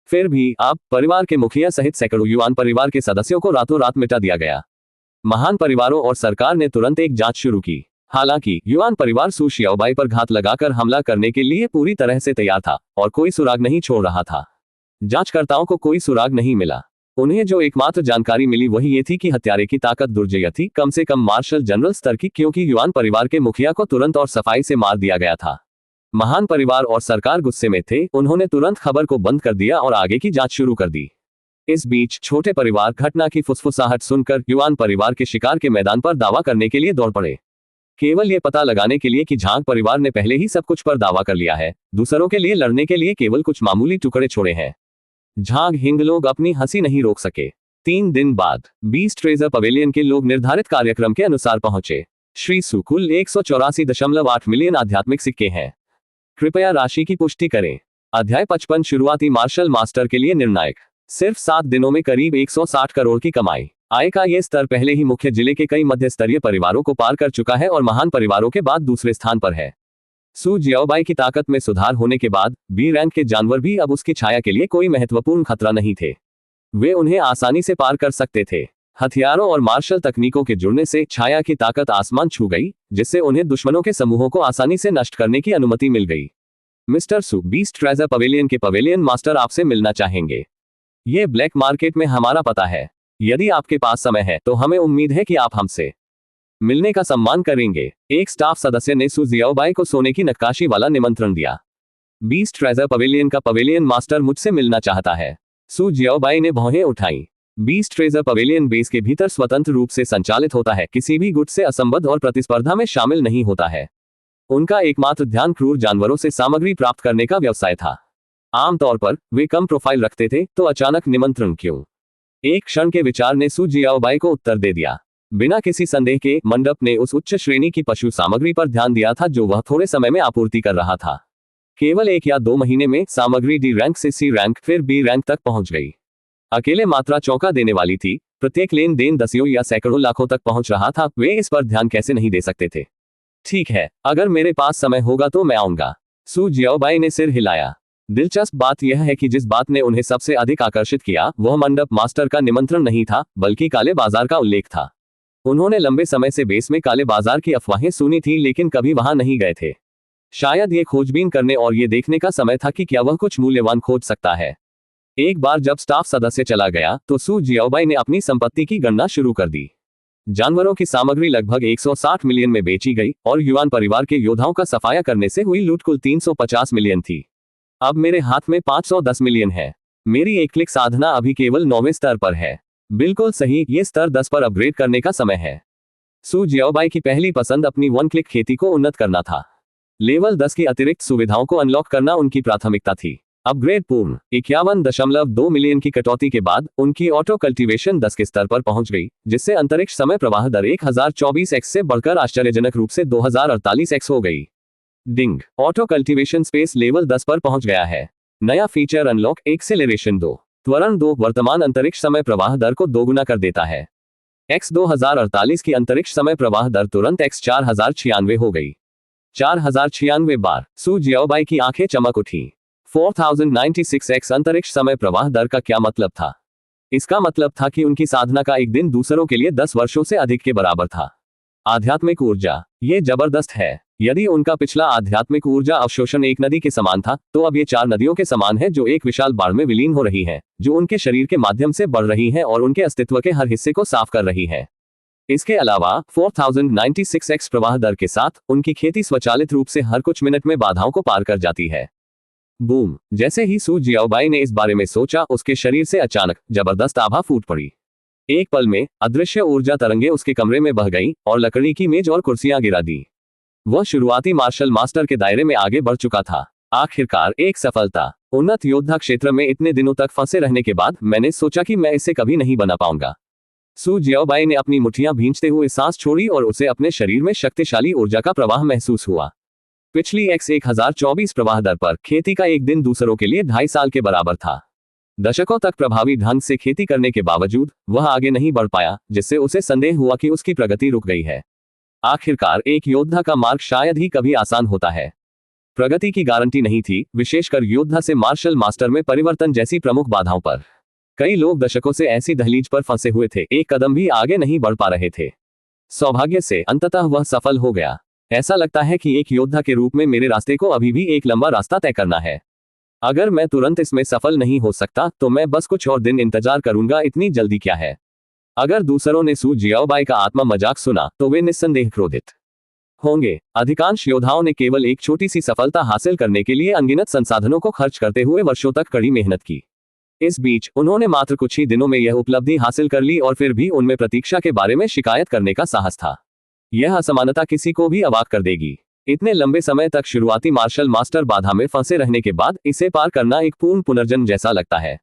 फिर भी अब परिवार के मुखिया सहित सैकड़ों युआन परिवार के सदस्यों को रातों रात मिटा दिया गया। महान परिवारों और सरकार ने तुरंत एक जांच शुरू की। हालांकि युआन परिवार सू जियाओबाई पर घात लगाकर हमला करने के लिए पूरी तरह से तैयार था और कोई सुराग नहीं छोड़ रहा था। जांचकर्ताओं को कोई सुराग नहीं मिला। उन्हें जो एकमात्र जानकारी मिली वही ये थी कि हत्यारे की ताकत दुर्जय थी, कम से कम मार्शल जनरल स्तर की, क्योंकि युआन परिवार के मुखिया को तुरंत और सफाई से मार दिया गया था। महान परिवार और सरकार गुस्से में थे। उन्होंने तुरंत खबर को बंद कर दिया और आगे की जांच शुरू कर दी। इस बीच छोटे परिवार घटना की फुसफुसाहट सुनकर युआन परिवार के शिकार के मैदान पर दावा करने के लिए दौड़ पड़े। केवल ये पता लगाने के लिए कि झांग परिवार ने पहले ही सब कुछ पर दावा कर लिया है, दूसरों के लिए लड़ने के लिए केवल कुछ मामूली टुकड़े छोड़े हैं। झांग हिंग लोग अपनी हंसी नहीं रोक सके। 3 दिन बाद 20 ट्रेजर पवेलियन के लोग निर्धारित कार्यक्रम के अनुसार पहुंचे। श्री सू कुल 184.8 मिलियन आध्यात्मिक सिक्के हैं। कृपया राशि की पुष्टि करें। अध्याय 55 शुरुआती मार्शल मास्टर के लिए निर्णायक। सिर्फ 7 दिनों में करीब 160 करोड़ की कमाई। आय का यह स्तर पहले ही मुख्य जिले के कई मध्य स्तरीय परिवारों को पार कर चुका है और महान परिवारों के बाद दूसरे स्थान पर है। सू जियाओबाई की ताकत में सुधार होने के बाद बी रैंक के जानवर भी अब उसकी छाया के लिए कोई महत्वपूर्ण खतरा नहीं थे। वे उन्हें आसानी से पार कर सकते थे। हथियारों और मार्शल तकनीकों के जुड़ने से छाया की ताकत आसमान छू गई, जिससे उन्हें दुश्मनों के समूहों को आसानी से नष्ट करने की अनुमति मिल गई। मिस्टर सू, 20 ट्रेजर पवेलियन के पवेलियन मास्टर आपसे मिलना चाहेंगे। ये ब्लैक मार्केट में हमारा पता है। यदि आपके पास समय है तो हमें उम्मीद है कि आप हमसे मिलने का सम्मान करेंगे। एक स्टाफ सदस्य ने सू जियाओबाई को सोने की नक्काशी वाला निमंत्रण दिया। 20 ट्रेजर पवेलियन का पवेलियन मास्टर मुझसे मिलना चाहता है। सू जियाओबाई ने भौहें उठाई। 20 ट्रेजर पवेलियन बेस के भीतर स्वतंत्र रूप से संचालित होता है, किसी भी गुट से असंबद्ध और प्रतिस्पर्धा में शामिल नहीं होता है। उनका एकमात्र ध्यान क्रूर जानवरों से सामग्री प्राप्त करने का व्यवसाय था। आमतौर पर वे कम प्रोफाइल रखते थे, तो अचानक निमंत्रण क्यों? एक क्षण के विचार ने सू जियाओबाई को उत्तर दे दिया। बिना किसी संदेह के मंडप ने उस उच्च श्रेणी की पशु सामग्री पर ध्यान दिया था जो वह थोड़े समय में आपूर्ति कर रहा था। केवल 1 या 2 महीने में सामग्री डी रैंक से सी रैंक फिर बी रैंक तक पहुंच गई। अकेले मात्रा चौंका देने वाली थी। प्रत्येक लेन देन दसियों या सैकड़ों लाखों तक पहुंच रहा था। वे इस पर ध्यान कैसे नहीं दे सकते थे? ठीक है, अगर मेरे पास समय होगा तो मैं आऊंगा। सू जियाओबाई ने सिर हिलाया। दिलचस्प बात यह है कि जिस बात ने उन्हें सबसे अधिक आकर्षित किया वह मंडप मास्टर का निमंत्रण नहीं था, बल्कि काले बाजार का उल्लेख था। उन्होंने लंबे समय से बेस में काले बाजार की अफवाहें सुनी थी, लेकिन कभी वहां नहीं गए थे। शायद ये खोजबीन करने और ये देखने का समय था कि क्या वह कुछ मूल्यवान खोज सकता है। एक बार जब स्टाफ सदस्य चला गया तो सू जियाओबाई ने अपनी संपत्ति की गणना शुरू कर दी। जानवरों की सामग्री लगभग 160 मिलियन में बेची गई और युआन परिवार के योद्धाओं का सफाया करने से हुई लूट कुल 350 मिलियन थी। अब मेरे हाथ में 510 मिलियन है। मेरी एक क्लिक साधना अभी केवल 9वें स्तर पर है। बिल्कुल सही, ये स्तर 10 पर अपग्रेड करने का समय है। सू जियाओबाई की पहली पसंद अपनी 1 क्लिक खेती को उन्नत करना था। लेवल 10 की अतिरिक्त सुविधाओं को अनलॉक करना उनकी प्राथमिकता थी। अपग्रेड पूर्ण। 51.2 मिलियन की कटौती के बाद उनकी ऑटो कल्टीवेशन 10 के स्तर पर पहुंच गई, जिससे अंतरिक्ष समय प्रवाह दर 1024x से बढ़कर आश्चर्यजनक रूप से 2048x हो गई। डिंग, ऑटो कल्टीवेशन स्पेस लेवल 10 पर पहुंच गया है। नया फीचर अनलॉक, एक्सेलरेशन 2, त्वरण 2 वर्तमान अंतरिक्ष समय प्रवाह दर को दोगुना कर देता है। x 2048 की अंतरिक्ष समय प्रवाह दर तुरंत x 4096 हो गई। 4096 बार। सू जियाओबाई की आंखें चमक उठी। 4096x अंतरिक्ष समय प्रवाह दर का क्या मतलब था? इसका मतलब था कि उनकी साधना का एक दिन दूसरों के लिए 10 वर्षों से अधिक के बराबर था। आध्यात्मिक ऊर्जा, ये जबरदस्त है। यदि उनका पिछला आध्यात्मिक ऊर्जा अवशोषण एक नदी के समान था, तो अब ये 4 नदियों के समान है जो एक विशाल बाढ़ में विलीन हो रही हैं, जो उनके शरीर के माध्यम से बढ़ रही हैं और उनके अस्तित्व के हर हिस्से को साफ कर रही हैं। इसके अलावा 4096x प्रवाह दर के साथ उनकी खेती स्वचालित रूप से हर कुछ मिनट में बाधाओं को पार कर जाती है। बूम! जैसे ही सू जियाओबाई ने इस बारे में सोचा, उसके शरीर से अचानक जबरदस्त आभा फूट पड़ी। एक पल में अदृश्य ऊर्जा तरंगे उसके कमरे में बह गई और लकड़ी की मेज और कुर्सियां गिरा दी। वह शुरुआती मार्शल मास्टर के दायरे में आगे बढ़ चुका था। आखिरकार एक सफलता। उन्नत योद्धा क्षेत्र में इतने दिनों तक फंसे रहने के बाद मैंने सोचा कि मैं इसे कभी नहीं बना पाऊंगा। सू जियाओबाई ने अपनी मुट्ठियां भींचते हुए सांस छोड़ी और उसे अपने शरीर में शक्तिशाली ऊर्जा का प्रवाह महसूस हुआ। पिछली x1024 प्रवाह दर पर खेती का एक दिन दूसरों के लिए 2.5 साल के बराबर था। दशकों तक प्रभावी ढंग से खेती करने के बावजूद वह आगे नहीं बढ़ पाया, जिससे उसे संदेह हुआ कि उसकी प्रगति रुक गई है। आखिरकार एक योद्धा का मार्ग शायद ही कभी आसान होता है। प्रगति की गारंटी नहीं थी, विशेषकर योद्धा से मार्शल मास्टर में परिवर्तन जैसी प्रमुख बाधाओं पर। कई लोग दशकों से ऐसी दहलीज पर फंसे हुए थे, एक कदम भी आगे नहीं बढ़ पा रहे थे। सौभाग्य से अंततः वह सफल हो गया। ऐसा लगता है कि एक योद्धा के रूप में मेरे रास्ते को अभी भी एक लंबा रास्ता तय करना है। अगर मैं तुरंत इसमें सफल नहीं हो सकता तो मैं बस कुछ और दिन इंतजार करूंगा, इतनी जल्दी क्या है। अगर दूसरों ने सू जियाओबाई का आत्मा मजाक सुना तो वे निस्संदेह क्रोधित होंगे। अधिकांश योद्धाओं ने केवल एक छोटी सी सफलता हासिल करने के लिए अनगिनत संसाधनों को खर्च करते हुए वर्षों तक कड़ी मेहनत की। इस बीच उन्होंने मात्र कुछ ही दिनों में यह उपलब्धि हासिल कर ली और फिर भी उनमें प्रतीक्षा के बारे में शिकायत करने का साहस था। यह असमानता किसी को भी अवाक कर देगी। इतने लंबे समय तक शुरुआती मार्शल मास्टर बाधा में फंसे रहने के बाद इसे पार करना एक पूर्ण पुनर्जन्म जैसा लगता है।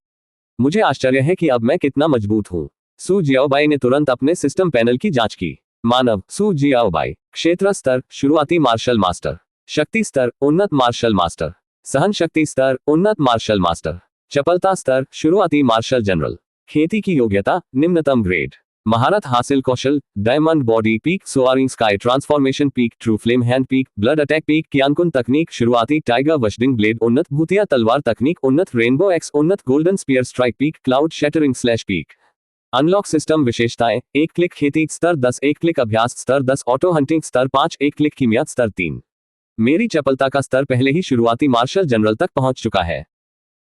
मुझे आश्चर्य है कि अब मैं कितना मजबूत हूँ। सू जियाओबाई ने तुरंत अपने सिस्टम पैनल की जांच की। मानव सू जियाओबाई, क्षेत्र स्तर शुरुआती मार्शल मास्टर, शक्ति स्तर उन्नत मार्शल मास्टर, सहन शक्ति स्तर उन्नत मार्शल मास्टर, चपलता स्तर शुरुआती मार्शल जनरल, खेती की योग्यता निम्नतम ग्रेड, महारत हासिल कौशल diamond body peak, soaring sky transformation peak, true flame hand peak, blood attack peak, Qiankun तकनीक शुरुआती टाइगर वशडिंग ब्लेड उन्नत, भूतिया तलवार तकनीक उन्नत, रेनबो एक्स उन्नत, golden spear strike peak, cloud shattering slash peak. Unlock system विशेषताएं, एक क्लिक खेती स्तर 10, एक क्लिक अभ्यास स्तर 10, ऑटो हंटिंग स्तर 5, एक क्लिक कीमिया स्तर 3। मेरी चपलता का स्तर पहले ही शुरुआती मार्शल जनरल तक पहुंच चुका है।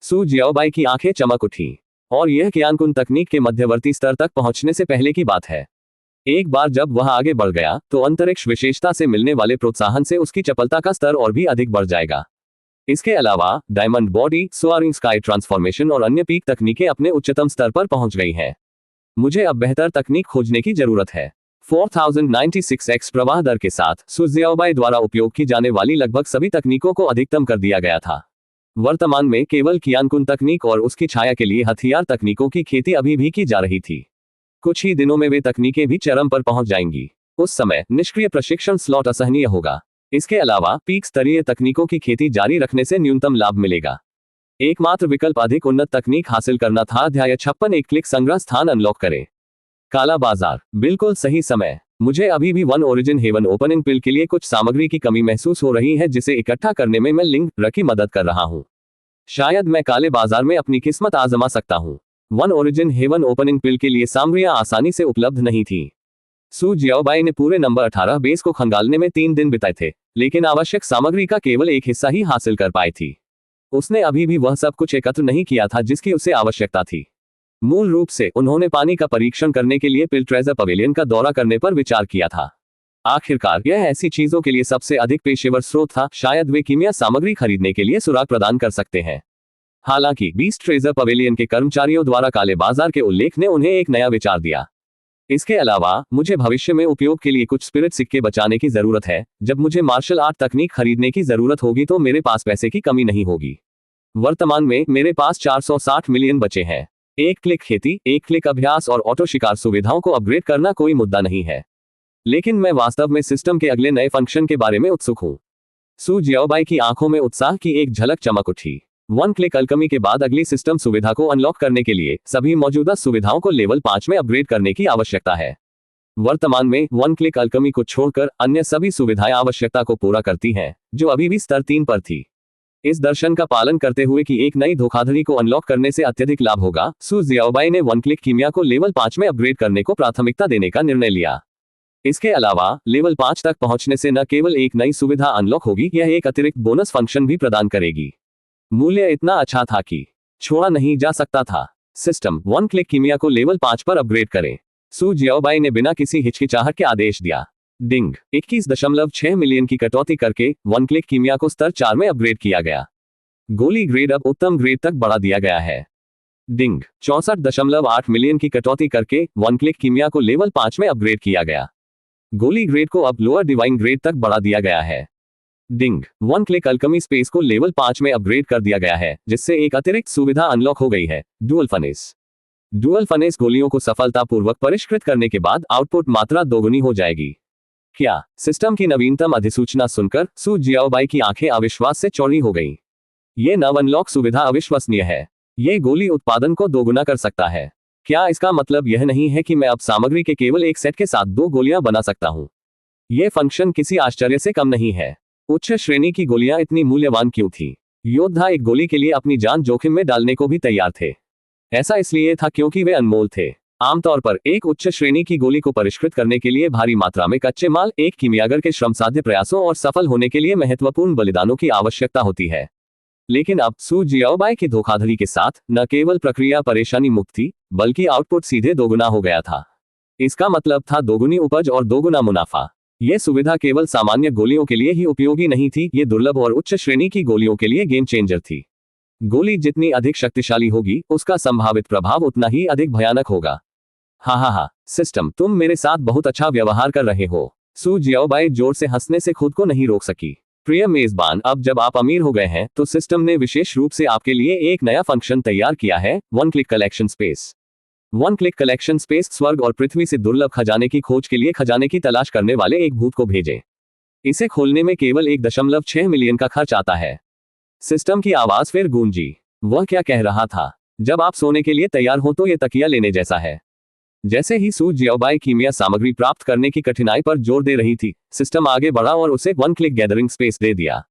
सू जियाओबाई की आंखें चमक उठी। और यह कियानकुन तकनीक के मध्यवर्ती स्तर तक पहुंचने से पहले की बात है। एक बार जब वह आगे बढ़ गया तो अंतरिक्ष विशेषता से मिलने वाले प्रोत्साहन से उसकी चपलता का स्तर और भी अधिक बढ़ जाएगा। इसके अलावा डायमंड बॉडी, सोआरिंग स्काई ट्रांसफॉर्मेशन और अन्य पीक तकनीकें अपने उच्चतम स्तर पर पहुंच गई हैं। मुझे अब बेहतर तकनीक खोजने की जरूरत है। 4096x प्रवाह दर के साथ सू जियाओबाई द्वारा उपयोग की जाने वाली लगभग सभी तकनीकों को अधिकतम कर दिया गया था। वर्तमान में केवल कियानकुन तकनीक और उसकी छाया के लिए हथियार तकनीकों की खेती अभी भी की जा रही थी। कुछ ही दिनों में वे तकनीकें भी चरम पर पहुंच जाएंगी। उस समय निष्क्रिय प्रशिक्षण स्लॉट असहनीय होगा। इसके अलावा पीक स्तरीय तकनीकों की खेती जारी रखने से न्यूनतम लाभ मिलेगा। एकमात्र विकल्प अधिक उन्नत तकनीक हासिल करना था। अध्याय 56 एक क्लिक संग्रह स्थान अनलॉक करें। काला बाजार, बिल्कुल सही समय। मुझे अभी भी वन ओरिजिन हेवन ओपनिंग पिल के लिए कुछ सामग्री की कमी महसूस हो रही है, जिसे इकट्ठा करने में मैं लिंक र की मदद कर रहा हूं। शायद मैं काले बाजार में अपनी किस्मत आजमा सकता हूं। वन ओरिजिन हेवन ओपनिंग पिल के लिए सामग्रियां आसानी से उपलब्ध नहीं थी। सू जियाओबाई ने पूरे नंबर 18 बेस को खंगालने में 3 दिन बिताए थे, लेकिन आवश्यक सामग्री का केवल एक हिस्सा ही हासिल कर पाई थी। उसने अभी भी वह सब कुछ एकत्र नहीं किया था जिसकी उसे आवश्यकता थी। मूल रूप से उन्होंने पानी का परीक्षण करने के लिए पिल ट्रेजर पवेलियन का दौरा करने पर विचार किया था। आखिरकार यह ऐसी चीजों के लिए सबसे अधिक पेशेवर स्रोत था। शायद वे कीमिया सामग्री खरीदने के लिए सुराग प्रदान कर सकते हैं। हालांकि बीस्ट ट्रेजर पवेलियन के कर्मचारियों द्वारा काले बाजार के उल्लेख ने उन्हें एक नया विचार दिया। इसके अलावा मुझे भविष्य में उपयोग के लिए कुछ स्पिरिट सिक्के बचाने की जरूरत है। जब मुझे मार्शल आर्ट तकनीक खरीदने की जरूरत होगी तो मेरे पास पैसे की कमी नहीं होगी। वर्तमान में मेरे पास 460 मिलियन बचे हैं। एक क्लिक खेती, एक क्लिक अभ्यास और ऑटो शिकार सुविधाओं को अपग्रेड करना कोई मुद्दा नहीं है। लेकिन मैं वास्तव में सिस्टम के अगले नए फंक्शन के बारे में उत्सुक हूं। सू जियाओबाई की आंखों में उत्साह की एक झलक चमक उठी। वन क्लिक अल्केमी के बाद अगली सिस्टम सुविधा को अनलॉक करने के लिए सभी मौजूदा सुविधाओं को लेवल 5 में अपग्रेड करने की आवश्यकता है। वर्तमान में वन क्लिक अल्केमी को छोड़कर अन्य सभी सुविधाएं आवश्यकता को पूरा करती हैं, जो अभी भी स्तर 3 पर थी। इस दर्शन का पालन करते हुए कि एक नई धोखाधड़ी को अनलॉक करने से अत्यधिक लाभ होगा, सू जियाओबाई ने वन क्लिक कीमिया को लेवल 5 में अपग्रेड करने को प्राथमिकता देने का निर्णय लिया। इसके अलावा लेवल 5 तक पहुंचने से न केवल एक नई सुविधा अनलॉक होगी, यह एक अतिरिक्त बोनस फंक्शन भी प्रदान करेगी। मूल्य इतना अच्छा था कि छोड़ा नहीं जा सकता था। सिस्टम 1 क्लिक कीमिया को लेवल 5 पर अपग्रेड करें। सू जियाओबाई ने बिना किसी हिचकिचाहट के आदेश दिया। डिंग 21.6 मिलियन की कटौती करके 1 क्लिक कीमिया को स्तर 4 में अपग्रेड किया गया। गोली ग्रेड अब उत्तम ग्रेड तक बढ़ा दिया गया है। डिंग 64.8 मिलियन की कटौती करके 1 क्लिक कीमिया को लेवल 5 में अपग्रेड किया गया। गोली ग्रेड को अब लोअर डिवाइन ग्रेड तक बढ़ा दिया गया है। डिंग 1 क्लिक अल्केमी स्पेस को लेवल 5 में अपग्रेड कर दिया गया है, जिससे एक अतिरिक्त सुविधा अनलॉक हो गई है, डुअल फनेस। डुअल फनेस गोलियों को सफलतापूर्वक परिष्कृत करने के बाद आउटपुट मात्रा दोगुनी हो जाएगी। क्या सिस्टम की नवीनतम अधिसूचना सुनकर सू जियाओबाई की आंखें अविश्वास से चौड़ी हो गईं। ये नव अनलॉक सुविधा अविश्वसनीय है। ये गोली उत्पादन को दोगुना कर सकता है। क्या इसका मतलब यह नहीं है कि मैं अब सामग्री के केवल एक सेट के साथ 2 गोलियां बना सकता हूं? यह फंक्शन किसी आश्चर्य से कम नहीं है। उच्च श्रेणी की गोलियां इतनी मूल्यवान क्यों थी? योद्धा एक गोली के लिए अपनी जान जोखिम में डालने को भी तैयार थे। ऐसा इसलिए था क्योंकि वे अनमोल थे। आमतौर पर एक उच्च श्रेणी की गोली को परिष्कृत करने के लिए भारी मात्रा में कच्चे माल, एक कीमियागर के श्रमसाध्य प्रयासों और सफल होने के लिए महत्वपूर्ण बलिदानों की आवश्यकता होती है। लेकिन अब सू जियाओबाई की धोखाधड़ी के साथ न केवल प्रक्रिया परेशानी मुक्त थी, बल्कि आउटपुट सीधे दोगुना हो गया था। इसका मतलब था दोगुनी उपज और दोगुना मुनाफा। यह सुविधा केवल सामान्य गोलियों के लिए ही उपयोगी नहीं थी, ये दुर्लभ और उच्च श्रेणी की गोलियों के लिए गेम चेंजर थी। गोली जितनी अधिक शक्तिशाली होगी, उसका संभावित प्रभाव उतना ही अधिक भयानक होगा। हा, सिस्टम, तुम मेरे साथ बहुत अच्छा व्यवहार कर रहे हो। सू जियाओबाई जोर से हंसने से खुद को नहीं रोक सकी। प्रिय मेजबान, अब जब आप अमीर हो गए हैं तो सिस्टम ने विशेष रूप से आपके लिए एक नया फंक्शन तैयार किया है, 1 click collection space. 1 click collection space स्वर्ग और पृथ्वी से दुर्लभ खजाने की खोज के लिए खजाने की तलाश करने वाले एक भूत को भेजे। इसे खोलने में केवल 1.6 मिलियन का खर्च आता है। सिस्टम की आवाज फिर गूंजी। वह क्या कह रहा था? जब आप सोने के लिए तैयार हो तो यह तकिया लेने जैसा है। जैसे ही सू जियाओबाई कीमिया सामग्री प्राप्त करने की कठिनाई पर जोर दे रही थी, सिस्टम आगे बढ़ा और उसे 1 क्लिक गैदरिंग स्पेस दे दिया।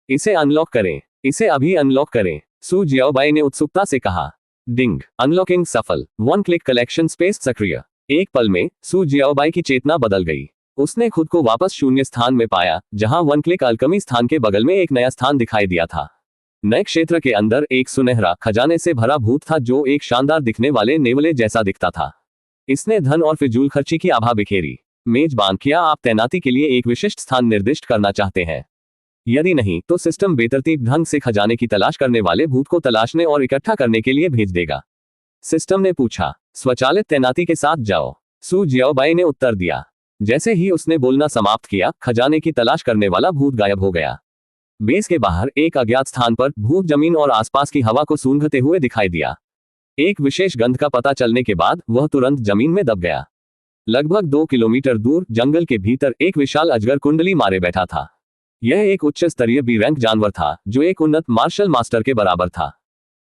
इसे अनलॉक करें, इसे अभी अनलॉक करें, सू जियाओबाई ने उत्सुकता से कहा। डिंग, अनलॉकिंग सफल, 1 क्लिक कलेक्शन स्पेस सक्रिय। एक पल में सू जियाओबाई की चेतना बदल गई। उसने खुद को वापस शून्य स्थान में पाया, जहां 1 क्लिक अल्केमी स्थान के बगल में एक नया स्थान दिखाई दिया था। नए क्षेत्र के अंदर एक सुनहरा खजाने से भरा भूत था, जो एक शानदार दिखने वाले नेवले जैसा दिखता था। इसने धन और फिजूल खर्ची की आभा बिखेरी। मेजबान, क्या आप तैनाती के लिए एक विशिष्ट स्थान निर्दिष्ट करना चाहते हैं? यदि नहीं, तो सिस्टम बेतरतीब ढंग से खजाने की तलाश करने वाले भूत को तलाशने और इकट्ठा करने के लिए भेज देगा। सिस्टम ने पूछा। स्वचालित तैनाती के साथ जाओ, सू जियाओबाई ने उत्तर दिया। जैसे ही उसने बोलना समाप्त किया, खजाने की तलाश करने वाला भूत गायब हो गया। बेस के बाहर एक अज्ञात स्थान पर भूत जमीन और आसपास की हवा को सूंघते हुए दिखाई दिया। एक विशेष गंध का पता चलने के बाद वह तुरंत जमीन में दब गया। लगभग 2 किलोमीटर दूर जंगल के भीतर एक विशाल अजगर कुंडली मारे बैठा था। यह एक उच्च स्तरीय बी रैंक जानवर था, जो एक उन्नत मार्शल मास्टर के बराबर था।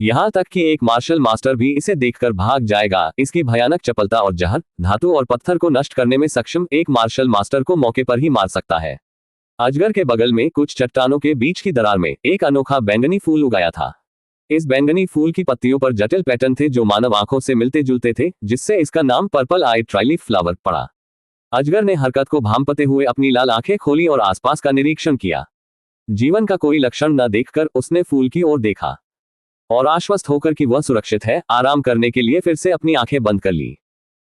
यहां तक कि एक मार्शल मास्टर भी इसे देखकर भाग जाएगा। इसकी भयानक चपलता और जहर, धातु और पत्थर को नष्ट करने में सक्षम एक मार्शल मास्टर को मौके पर ही मार सकता है। अजगर के बगल में कुछ चट्टानों के बीच की दरार में एक अनोखा बैंगनी फूल उगाया था। इस बैंगनी फूल की पत्तियों पर जटिल पैटर्न थे जो मानव आंखों से मिलते जुलते थे, जिससे इसका नाम पर्पल आई ट्राइलीफ फ्लावर पड़ा। अजगर ने हरकत को भांपते हुए अपनी लाल आंखें खोली और आसपास का निरीक्षण किया। जीवन का कोई लक्षण न देखकर उसने फूल की ओर देखा और आश्वस्त होकर कि वह सुरक्षित है, आराम करने के लिए फिर से अपनी आंखें बंद कर ली।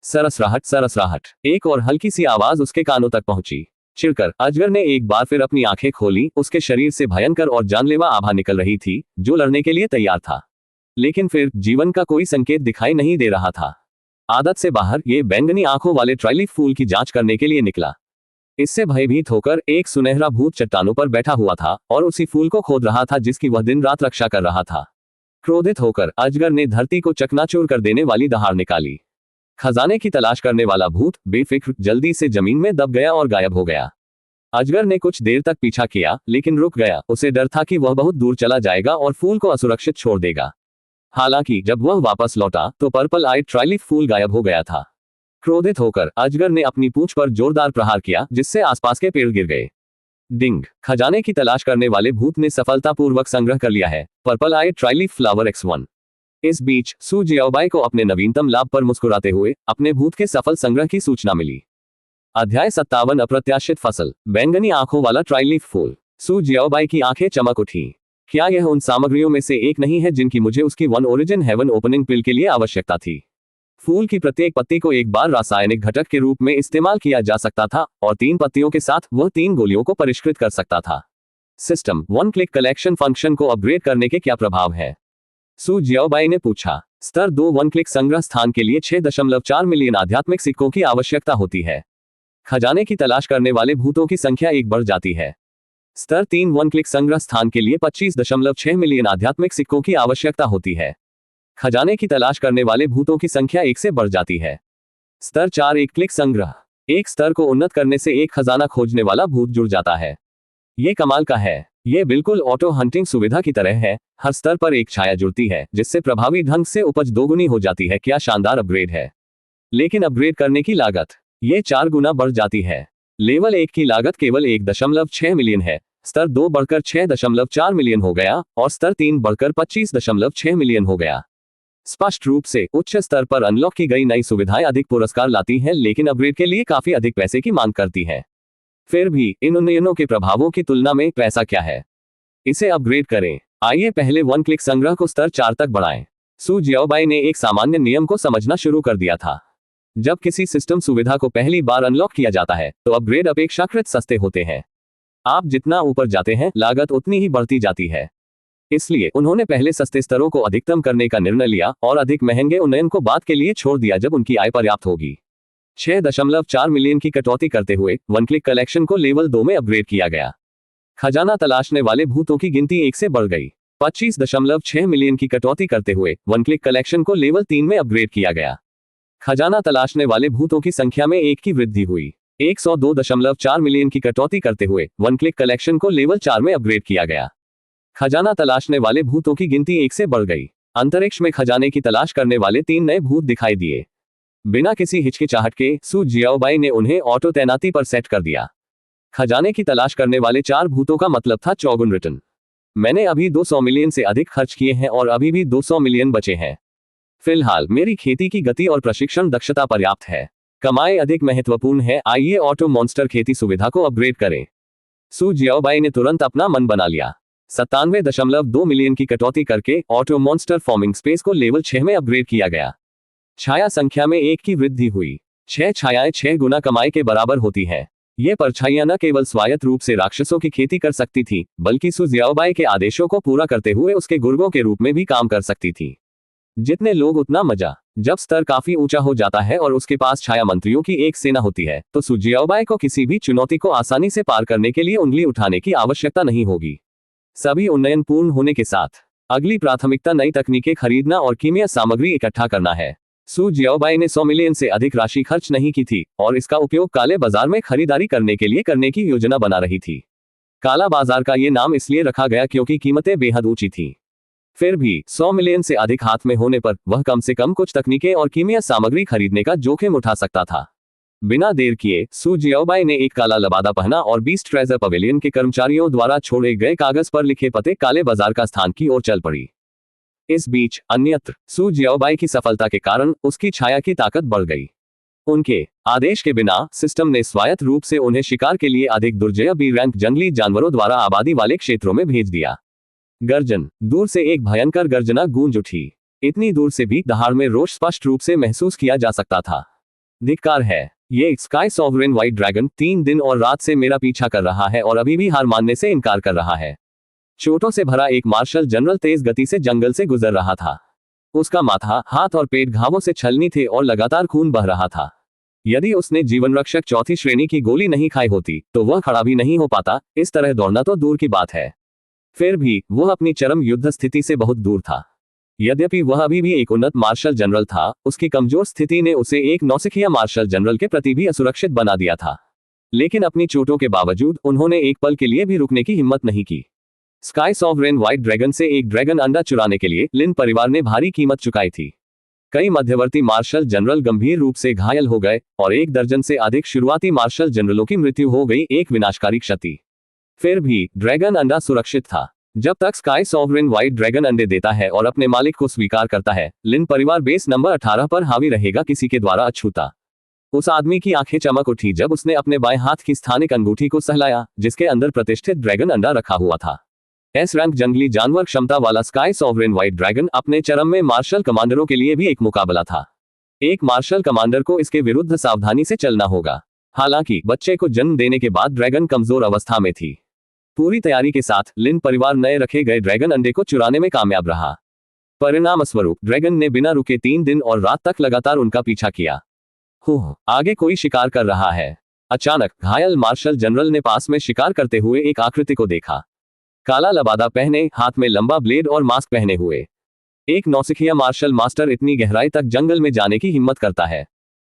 सरसराहट सरसराहट, एक और हल्की सी आवाज उसके कानों तक पहुंची। चिढ़कर अजगर ने एक बार फिर अपनी आंखें खोली। उसके शरीर से भयंकर और जानलेवा आभा निकल रही थी, जो लड़ने के लिए तैयार था। लेकिन फिर जीवन का कोई संकेत दिखाई नहीं दे रहा था। आदत से बाहर ये बैंगनी आंखों वाले ट्राइलीफ फूल की जांच करने के लिए निकला। इससे भयभीत होकर एक सुनहरा भूत चट्टानों पर बैठा हुआ था और उसी फूल को खोद रहा था जिसकी वह दिन रात रक्षा कर रहा था। क्रोधित होकर अजगर ने धरती को चकनाचूर कर देने वाली दहाड़ निकाली। खजाने की तलाश करने वाला भूत बेफिक्र जल्दी से जमीन में दब गया और गायब हो गया। अजगर ने कुछ देर तक पीछा किया, लेकिन रुक गया। उसे डर था कि वह बहुत दूर चला जाएगा और फूल को असुरक्षित छोड़ देगा। हालांकि जब वह वापस लौटा तो पर्पल आई ट्राइलीफ फूल गायब हो गया था। क्रोधित होकर अजगर ने अपनी पूंछ पर जोरदार प्रहार किया, जिससे आसपास के पेड़ गिर गए। डिंग, खजाने की तलाश करने वाले भूत ने सफलतापूर्वक संग्रह कर लिया है पर्पल आई ट्राइलीफ फ्लावर X1। इस बीच सू जियाओबाई को अपने नवीनतम लाभ पर मुस्कुराते हुए अपने भूत के सफल संग्रह की सूचना मिली। अध्याय 57 अप्रत्याशित फसल। बैंगनी आंखों वाला ट्राइलीफ फूल। सू जियाओबाई की आंखें चमक उठी। क्या यह उन सामग्रियों में से एक नहीं है जिनकी मुझे उसकी वन ओरिजिन हेवन ओपनिंग पिल के लिए आवश्यकता थी? फूल की प्रत्येक पत्ती को एक बार रासायनिक घटक के रूप में इस्तेमाल किया जा सकता था और 3 पत्तियों के साथ वह 3 गोलियों को परिष्कृत कर सकता था। System one click collection function को अपग्रेड करने के क्या प्रभाव है? सू जियाओबाई ने पूछा। स्तर 2 वन क्लिक संग्रह स्थान के लिए 6.4 मिलियन आध्यात्मिक सिक्कों की आवश्यकता होती है। खजाने की तलाश करने वाले भूतों की संख्या 1 बढ़ जाती है। स्तर 3 वन क्लिक संग्रह स्थान के लिए 25.6 मिलियन आध्यात्मिक सिक्कों की आवश्यकता होती है। खजाने की तलाश करने वाले भूतों की संख्या 1 से बढ़ जाती है। स्तर 4 एक क्लिक संग्रह। एक स्तर को उन्नत करने से एक खजाना खोजने वाला भूत जुड़ जाता है। ये कमाल का है। ये बिल्कुल ऑटो हंटिंग सुविधा की तरह है। हर स्तर पर एक छाया जुड़ती है जिससे प्रभावी ढंग से उपज दोगुनी हो जाती है। क्या शानदार अपग्रेड है। लेकिन अपग्रेड करने की लागत ये 4 गुना बढ़ जाती है। लेवल 1 की लागत केवल 1.6 मिलियन है। स्तर 2 बढ़कर 6.4 मिलियन हो गया और स्तर 3 बढ़कर 25.6 मिलियन हो गया। स्पष्ट रूप से उच्च स्तर पर अनलॉक की गई नई सुविधाएं अधिक पुरस्कार लाती हैं लेकिन अपग्रेड के लिए काफी अधिक पैसे की मांग करती हैं। फिर भी इन उन्नयनों के प्रभावों की तुलना में पैसा क्या है? इसे अपग्रेड करें। आइए पहले वन क्लिक संग्रह को स्तर 4 तक बढ़ाएं। सू जियाओबाई ने एक सामान्य नियम को समझना शुरू कर दिया था। जब किसी सिस्टम सुविधा को पहली बार अनलॉक किया जाता है तो अपग्रेड अपेक्षाकृत सस्ते होते हैं। आप जितना ऊपर जाते हैं लागत उतनी ही बढ़ती जाती है। इसलिए उन्होंने पहले सस्ते स्तरों को अधिकतम करने का निर्णय लिया और अधिक महंगे उन्नयन को बाद के लिए छोड़ दिया जब उनकी आय पर्याप्त होगी। 6.4 मिलियन की कटौती करते हुए वन क्लिक कलेक्शन को लेवल 2 में अपग्रेड किया गया। खजाना तलाशने वाले भूतों की गिनती 1 से बढ़ गई। 25.6 मिलियन की कटौती करते हुए वन क्लिक कलेक्शन को लेवल 3 में अपग्रेड किया गया। खजाना तलाशने वाले भूतों की संख्या में 1 की वृद्धि हुई। 102.4 मिलियन की कटौती करते हुए वन क्लिक कलेक्शन को लेवल 4 में अपग्रेड किया गया। खजाना तलाशने वाले भूतों की गिनती 1 से बढ़ गई। अंतरिक्ष में खजाने की तलाश करने वाले 3 नए भूत दिखाई दिए। बिना किसी हिचकिचाहट के सू जियाओबाई ने उन्हें ऑटो तैनाती पर सेट कर दिया। खजाने की तलाश करने वाले 4 भूतों का मतलब था 4 गुण रिटर्न। मैंने अभी 200 मिलियन से अधिक खर्च किए हैं और अभी भी 200 मिलियन बचे हैं। फिलहाल मेरी खेती की गति और प्रशिक्षण दक्षता पर्याप्त है। कमाई अधिक महत्वपूर्ण है। आइए ऑटो मॉन्स्टर खेती सुविधा को अपग्रेड करें। सू जियाओबाई ने तुरंत अपना मन बना लिया। 97.2 मिलियन की कटौती करके ऑटो मॉन्स्टर फार्मिंग स्पेस को लेवल 6 में अपग्रेड किया गया। छाया संख्या में 1 की वृद्धि हुई। 6 छायाएं 6 गुना कमाई के बराबर होती हैं। ये परछाइयां न केवल स्वायत्त रूप से राक्षसों की खेती कर सकती थी बल्कि सू जियाओबाई के आदेशों को पूरा करते हुए उसके गुर्गों के रूप में भी काम कर सकती थी। जितने लोग उतना मजा। जब स्तर काफी ऊंचा हो जाता है और उसके पास छाया मंत्रियों की एक सेना होती है तो सू जियाओबाई को किसी भी चुनौती को आसानी से पार करने के लिए उंगली उठाने की आवश्यकता नहीं होगी। सभी उन्नयन पूर्ण होने के साथ अगली प्राथमिकता नई तकनीकें खरीदना और कीमिया सामग्री इकट्ठा करना है। सू जियाओबाई ने 100 मिलियन से अधिक राशि खर्च नहीं की थी और इसका उपयोग काले बाजार में खरीदारी करने के लिए करने की योजना बना रही थी। काला बाजार का ये नाम इसलिए रखा गया क्योंकि कीमतें बेहद ऊंची थीं। फिर भी 100 मिलियन से अधिक हाथ में होने पर वह कम से कम कुछ तकनीकें और कीमिया सामग्री खरीदने का जोखिम उठा सकता था। बिना देर किए सू जियाओबाई ने एक काला लबादा पहना और बीस्ट ट्रेजर पवेलियन के कर्मचारियों द्वारा छोड़े गए कागज पर लिखे पते काले बाजार का स्थान की ओर चल पड़ी। इस बीच अन्यत्र सू जियाओबाई की सफलता के कारण उसकी छाया की ताकत बढ़ गई। उनके आदेश के बिना सिस्टम ने स्वायत्त रूप से उन्हें शिकार के लिए अधिक दुर्जय बी रैंक जंगली जानवरों द्वारा आबादी वाले क्षेत्रों में भेज दिया। गर्जन। दूर से एक भयंकर गर्जना गूंज उठी। इतनी दूर से भी दहाड़ में रोष स्पष्ट रूप से महसूस किया जा सकता था। धिक्कार है। ये स्काई सॉवरेन व्हाइट ड्रैगन 3 दिन और रात से मेरा पीछा कर रहा है और अभी भी हार मानने से इनकार कर रहा है। चोटों से भरा एक मार्शल जनरल तेज गति से जंगल से गुजर रहा था। उसका माथा, हाथ और पेट घावों से छलनी थे और लगातार खून बह रहा था। यदि उसने जीवन रक्षक 4थी श्रेणी की गोली नहीं खाई होती तो वह खड़ा भी नहीं हो पाता। इस तरह दौड़ना तो दूर की बात है। फिर भी वह अपनी चरम युद्ध स्थिति से बहुत दूर था। यद्यपि वह अभी भी एक उन्नत मार्शल जनरल था, उसकी कमजोर स्थिति ने उसे एक नौसिखिया मार्शल जनरल के प्रति भी असुरक्षित बना दिया था। लेकिन अपनी चोटों के बावजूद उन्होंने एक पल के लिए भी रुकने की हिम्मत नहीं की। स्काई सॉवरेन व्हाइट ड्रैगन से एक ड्रैगन अंडा चुराने के लिए लिन परिवार ने भारी कीमत चुकाई थी। कई मध्यवर्ती मार्शल जनरल गंभीर रूप से घायल हो गए और 1 दर्जन से अधिक शुरुआती मार्शल जनरलों की मृत्यु हो गई। एक विनाशकारी क्षति। फिर भी ड्रैगन अंडा सुरक्षित था। जब तक स्काई सॉवरेन व्हाइट ड्रैगन अंडे देता है और अपने मालिक को स्वीकार करता है, लिन परिवार बेस नंबर 18 पर हावी रहेगा, किसी के द्वारा अछूता। उस आदमी की आंखें चमक उठी जब उसने अपने बाएं हाथ की स्थानिक अंगूठी को सहलाया, जिसके अंदर प्रतिष्ठित ड्रैगन अंडा रखा हुआ था। एस रैंक जंगली जानवर क्षमता वाला स्काई सॉवरेन व्हाइट ड्रैगन अपने चरम में मार्शल कमांडरों के लिए भी एक मुकाबला था। एक मार्शल कमांडर को इसके विरुद्ध सावधानी से चलना होगा। हालांकि बच्चे को जन्म देने के बाद ड्रैगन कमजोर अवस्था में थी। पूरी तैयारी के साथ लिन परिवार नए रखे गए ड्रैगन अंडे को चुराने में कामयाब रहा। परिणामस्वरूप ड्रैगन ने बिना रुके 3 दिन और रात तक लगातार उनका पीछा किया। आगे कोई शिकार कर रहा है। अचानक घायल मार्शल जनरल ने पास में शिकार करते हुए एक आकृति को देखा। काला लबादा पहने, हाथ में लंबा ब्लेड और मास्क पहने हुए एक नौसिखिया मार्शल मास्टर इतनी गहराई तक जंगल में जाने की हिम्मत करता है।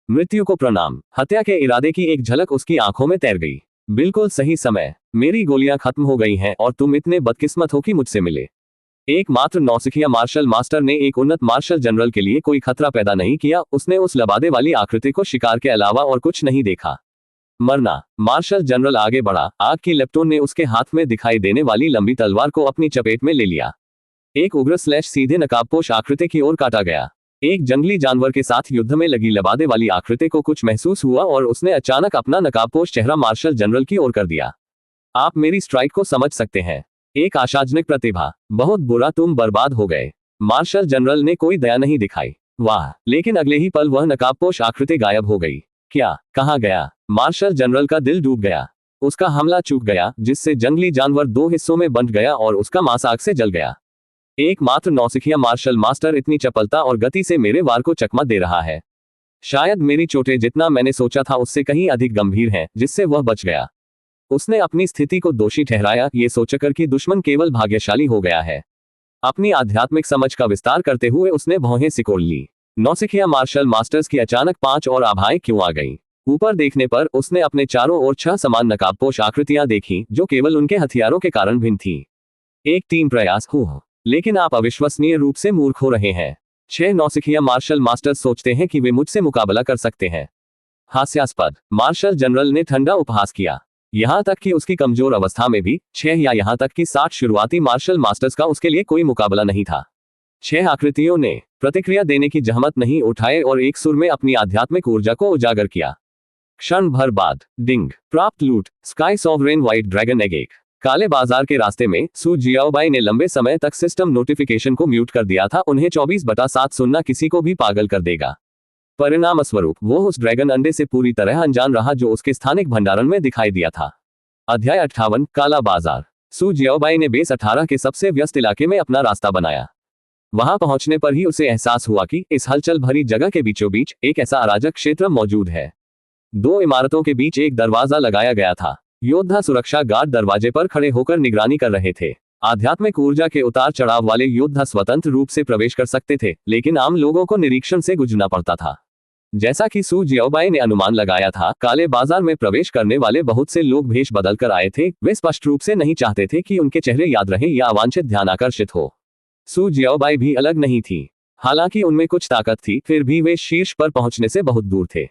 मृत्यु को प्रणाम। हत्या के इरादे की एक झलक उसकी आंखों में तैर गई। बिल्कुल सही समय। मेरी गोलियां खत्म हो गई हैं और तुम इतने बदकिस्मत हो कि मुझसे मिले। एकमात्र नौसिखिया मार्शल मास्टर ने एक उन्नत मार्शल जनरल के लिए कोई खतरा पैदा नहीं किया। उसने उस लबादे वाली आकृति को शिकार के अलावा और कुछ नहीं देखा। मरना। मार्शल जनरल आगे बढ़ा। आग की लेप्टोन ने उसके हाथ में दिखाई देने वाली लंबी तलवार को अपनी चपेट में ले लिया। एक उग्र स्लैश सीधे नकाबपोश आकृति की ओर काटा गया। एक जंगली जानवर के साथ युद्ध में लगी लबादे वाली आकृति को कुछ महसूस हुआ और उसने अचानक अपना नकाबपोश चेहरा मार्शल जनरल की ओर कर दिया। आप मेरी स्ट्राइक को समझ सकते हैं। एक आशाजनक प्रतिभा। बहुत बुरा, तुम बर्बाद हो गए। मार्शल जनरल ने कोई दया नहीं दिखाई। वाह! लेकिन अगले ही पल वह नकाबपोश आकृति गायब हो गई। क्या? कहाँ गया? मार्शल जनरल का दिल डूब गया। उसका हमला चूक गया, जिससे जंगली जानवर 2 हिस्सों में बंट गया और उसका मांस आग से जल गया। एकमात्र नौसिखिया मार्शल मास्टर इतनी चपलता और गति से मेरे वार को चकमा दे रहा है। शायद मेरी चोटें जितना मैंने सोचा था उससे कहीं अधिक गंभीर हैं, जिससे वह बच गया। उसने अपनी स्थिति को दोषी ठहराया, ये सोचकर कि दुश्मन केवल भाग्यशाली हो गया है। अपनी आध्यात्मिक समझ का विस्तार करते हुए उसने भौहें सिकोड़ ली। नौसिखिया मार्शल मास्टर्स की अचानक 5 और आभाएं क्यों आ गईं? ऊपर देखने पर उसने अपने चारों ओर 6 समान नकाबपोश आकृतियां देखी, जो केवल उनके हथियारों के कारण भिन्न थी। एक टीम प्रयास लेकिन आप अविश्वसनीय रूप से मूर्ख हो रहे हैं। 6 नौसिखिया मार्शल मास्टर्स सोचते हैं कि वे मुझसे मुकाबला कर सकते हैं। हास्यास्पद। मार्शल जनरल ने ठंडा उपहास किया। यहां तक कि उसकी कमजोर अवस्था में भी 6 या यहां तक कि 60 शुरुआती मार्शल मास्टर्स का उसके लिए कोई मुकाबला नहीं था। 6 आकृतियों ने प्रतिक्रिया देने की जहमत नहीं उठाए और एक सुर में अपनी आध्यात्मिक ऊर्जा को उजागर किया। क्षण भर बाद डिंग। प्राप्त लूट। Sky sovereign white dragon egg. एक काले बाजार के रास्ते में सू जियाओबाई ने लंबे समय तक सिस्टम नोटिफिकेशन को म्यूट कर दिया था। उन्हें 24/7 सुनना किसी को भी पागल कर देगा। परिणामस्वरूप वो उस ड्रैगन अंडे से पूरी तरह अनजान रहा जो उसके स्थानिक भंडारण में दिखाई दिया था। अध्याय 58 काला बाजार। सू जियाओबाई ने बेस 18 के सबसे व्यस्त इलाके में अपना रास्ता बनाया। वहां पहुंचने पर ही उसे एहसास हुआ कि इस हलचल भरी जगह के बीचों बीच एक ऐसा अराजक क्षेत्र मौजूद है। 2 इमारतों के बीच एक दरवाजा लगाया गया था। योद्धा सुरक्षा गार्ड दरवाजे पर खड़े होकर निगरानी कर रहे थे। आध्यात्मिक ऊर्जा के उतार चढ़ाव वाले योद्धा स्वतंत्र रूप से प्रवेश कर सकते थे, लेकिन आम लोगों को निरीक्षण से गुजरना पड़ता था। जैसा कि सू जियाओबाई ने अनुमान लगाया था, काले बाजार में प्रवेश करने वाले बहुत से लोग भेष बदल कर आए थे। वे स्पष्ट रूप से नहीं चाहते थे कि उनके चेहरे याद रहे या अवांछित ध्यान आकर्षित हो। सू जियाओबाई भी अलग नहीं थी। हालांकि उनमें कुछ ताकत थी, फिर भी वे शीर्ष पर पहुंचने से बहुत दूर थे।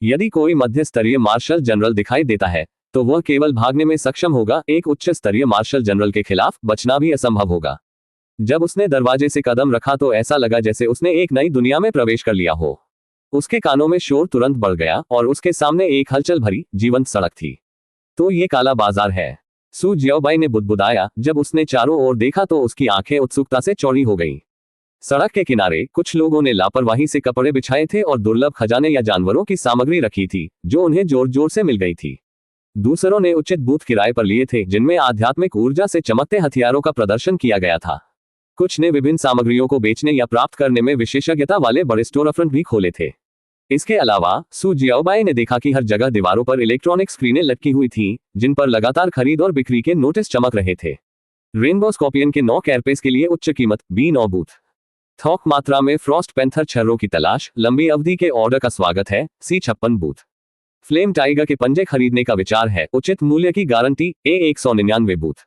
यदि कोई मध्य स्तरीय मार्शल जनरल दिखाई देता है तो वह केवल भागने में सक्षम होगा। एक उच्च स्तरीय मार्शल जनरल के खिलाफ बचना भी असंभव होगा। जब उसने दरवाजे से कदम रखा तो ऐसा लगा जैसे उसने एक नई दुनिया में प्रवेश कर लिया हो। उसके कानों में शोर तुरंत बढ़ गया और उसके सामने एक हलचल भरी जीवंत सड़क थी। तो ये काला बाजार है, सू जियाओबाई ने बुदबुदाया। जब उसने चारों ओर देखा तो उसकी आंखें उत्सुकता से चौड़ी हो गईं। सड़क के किनारे कुछ लोगों ने लापरवाही से कपड़े बिछाए थे और दुर्लभ खजाने या जानवरों की सामग्री रखी थी, जो उन्हें जोर जोर से मिल गई थी। दूसरों ने उचित बूथ किराए पर लिए थे, जिनमें आध्यात्मिक ऊर्जा से चमकते हथियारों का प्रदर्शन किया गया था। कुछ ने विभिन्न सामग्रियों को बेचने या प्राप्त करने में विशेषज्ञता वाले बड़े स्टोरफ्रंट भी खोले थे। इसके अलावा सू जियाओबाई ने देखा कि हर जगह दीवारों पर इलेक्ट्रॉनिक स्क्रीनें लटकी हुई थीं, जिन पर लगातार खरीद और बिक्री के नोटिस चमक रहे थे। रेनबो स्कॉर्पियन के 9 कैरपेस के लिए उच्च कीमत B9 बूथ। थोक मात्रा में फ्रॉस्ट पैंथर छर्रों की तलाश, लंबी अवधि के ऑर्डर का स्वागत है C56 बूथ। फ्लेम टाइगर के पंजे खरीदने का विचार है, उचित मूल्य की guarantee A199 booth.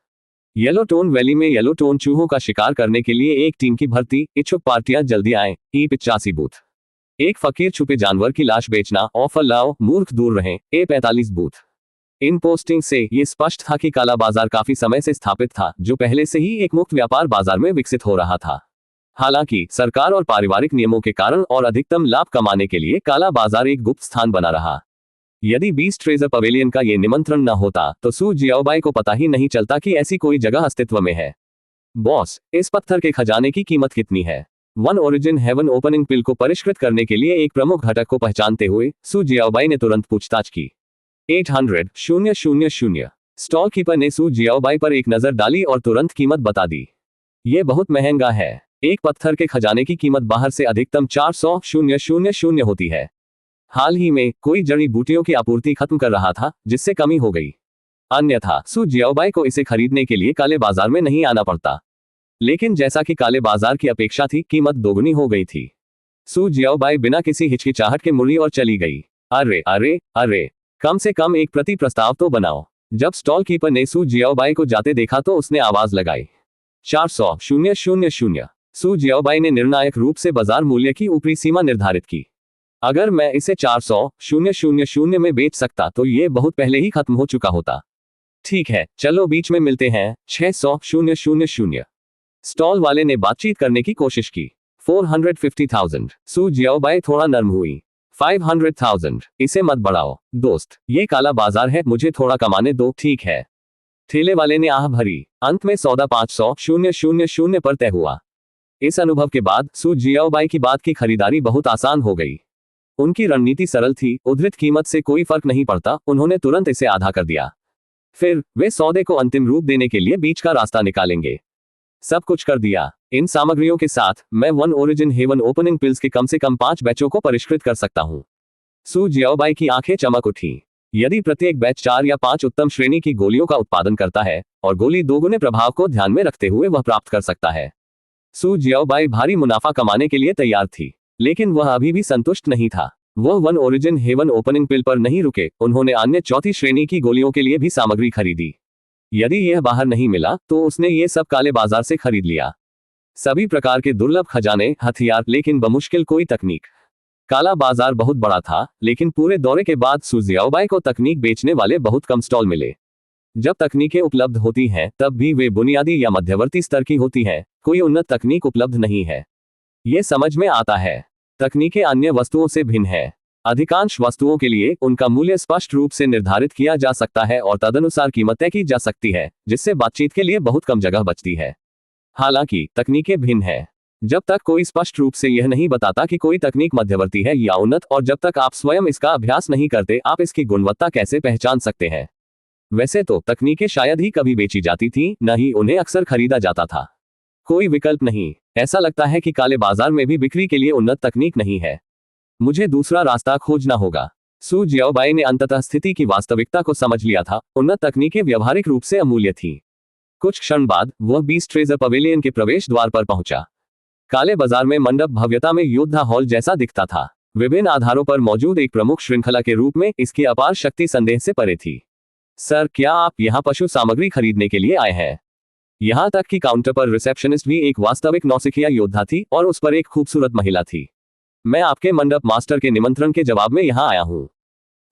Yellow tone valley में येलो टोन चूहों का शिकार करने के लिए एक टीम की भर्ती, इच्छुक पार्टियां जल्दी आएं E85 बूथ। एक फकीर छुपे जानवर की लाश बेचना, ऑफर लाओ, मूर्ख दूर रहें A45 बूथ। इन पोस्टिंग से ये स्पष्ट था कि काला बाजार काफी समय से स्थापित था, जो पहले से ही एक मुक्त व्यापार बाजार में विकसित हो रहा था। हालांकि सरकार और पारिवारिक नियमों के कारण और अधिकतम लाभ कमाने के लिए काला बाजार एक गुप्त स्थान बना रहा। यदि बीस्ट ट्रेजर पवेलियन का ये निमंत्रण न होता तो सू जियाओबाई को पता ही नहीं चलता कि ऐसी कोई जगह अस्तित्व में है। बॉस, इस पत्थर के खजाने की कीमत कितनी है? वन ओरिजिन हेवन ओपनिंग पिल को परिष्कृत करने के लिए एक प्रमुख घटक को पहचानते हुए सू जियाओबाई ने तुरंत पूछताछ की। 800,000। स्टॉल कीपर ने सू जियाओबाई पर एक नजर डाली और तुरंत कीमत बता दी। ये बहुत महंगा है। एक पत्थर के खजाने की कीमत बाहर से अधिकतम 400,000 होती है। हाल ही में कोई जड़ी बूटियों की आपूर्ति खत्म कर रहा था, जिससे कमी हो गई। अन्यथा सू जियाओबाई को इसे खरीदने के लिए काले बाजार में नहीं आना पड़ता। लेकिन जैसा कि काले बाजार की अपेक्षा थी, कीमत दोगुनी हो गई थी। सू जियाओबाई बिना किसी हिचकिचाहट के मुड़ी और चली गई। अरे अरे अरे, कम से कम एक प्रति प्रस्ताव तो बनाओ। जब स्टॉल कीपर ने सू जियाओबाई को जाते देखा तो उसने आवाज लगाई। 400,000। सू जियाओबाई ने निर्णायक रूप से बाजार मूल्य की ऊपरी सीमा निर्धारित की। अगर मैं इसे 400,000 में बेच सकता तो ये बहुत पहले ही खत्म हो चुका होता। ठीक है, चलो बीच में मिलते हैं। 600,000। स्टॉल वाले ने बातचीत करने की कोशिश की। 450,000। सू जियाओबाई थोड़ा नर्म हुई। 500,000। इसे मत बढ़ाओ दोस्त, ये काला बाजार है, मुझे थोड़ा कमाने दो। ठीक है। ठेले वाले ने आह भरी। अंत में सौदा 500,000 पर तय हुआ। इस अनुभव के बाद सू जियाओबाई की बात की खरीदारी बहुत आसान हो गई। उनकी रणनीति सरल थी, उद्धृत कीमत से कोई फर्क नहीं पड़ता, उन्होंने तुरंत इसे आधा कर दिया। फिर वे सौदे को अंतिम रूप देने के लिए बीच का रास्ता निकालेंगे। सब कुछ कर दिया। इन सामग्रियों के साथ मैं one origin heaven opening pills के कम से कम 5 बैचों को परिष्कृत कर सकता हूं। सू जियाओबाई की आंखें चमक उठी। यदि प्रत्येक बैच 4 या 5 उत्तम श्रेणी की गोलियों का उत्पादन करता है और गोली दोगुने प्रभाव को ध्यान में रखते हुए वह प्राप्त कर सकता है। सू जियाओबाई भारी मुनाफा कमाने के लिए तैयार थी, लेकिन वह अभी भी संतुष्ट नहीं था। वह वन ओरिजिन हेवन ओपनिंग पिल पर नहीं रुके, उन्होंने अन्य चौथी श्रेणी की गोलियों के लिए भी सामग्री खरीदी। यदि यह बाहर नहीं मिला तो उसने ये सब काले बाजार से खरीद लिया। सभी प्रकार के दुर्लभ खजाने, हथियार, लेकिन बमुश्किल कोई तकनीक। काला बाजार बहुत बड़ा था, लेकिन पूरे दौरे के बाद सू जियाओबाई को तकनीक बेचने वाले बहुत कम स्टॉल मिले। जब तकनीकें उपलब्ध होती हैं तब भी वे बुनियादी या मध्यवर्ती स्तर की होती हैं, कोई उन्नत तकनीक उपलब्ध नहीं है। ये समझ में आता है। तकनीकें अन्य वस्तुओं से भिन्न है। अधिकांश वस्तुओं के लिए उनका मूल्य स्पष्ट रूप से निर्धारित किया जा सकता है और तदनुसार कीमत तय की जा सकती है, जिससे बातचीत के लिए बहुत कम जगह बचती है। हालांकि तकनीकें भिन्न है। जब तक कोई स्पष्ट रूप से यह नहीं बताता कि कोई तकनीक मध्यवर्ती है या उन्नत, और जब तक आप स्वयं इसका अभ्यास नहीं करते, आप इसकी गुणवत्ता कैसे पहचान सकते हैं? वैसे तो तकनीकें शायद ही कभी बेची जाती थी, न ही उन्हें अक्सर खरीदा जाता था। कोई विकल्प नहीं। ऐसा लगता है कि काले बाजार में भी बिक्री के लिए उन्नत तकनीक नहीं है। मुझे दूसरा रास्ता खोजना होगा। सू जियाओबाई ने अंततः स्थिति की वास्तविकता को समझ लिया था। उन्नत तकनीकें व्यावहारिक रूप से अमूल्य थी। कुछ क्षण बाद वह बीस्ट ट्रेजर पवेलियन के प्रवेश द्वार पर पहुंचा। काले बाजार में मंडप भव्यता में योद्धा हॉल जैसा दिखता था। विभिन्न आधारों पर मौजूद एक प्रमुख श्रृंखला के रूप में इसकी अपार शक्ति संदेह से परे थी। सर, क्या आप यहाँ पशु सामग्री खरीदने के लिए आए हैं? यहाँ तक कि काउंटर पर रिसेप्शनिस्ट भी एक वास्तविक नौसिखिया योद्धा थी और उस पर एक खूबसूरत महिला थी। मैं आपके मंडप मास्टर के निमंत्रण के जवाब में यहाँ आया हूँ।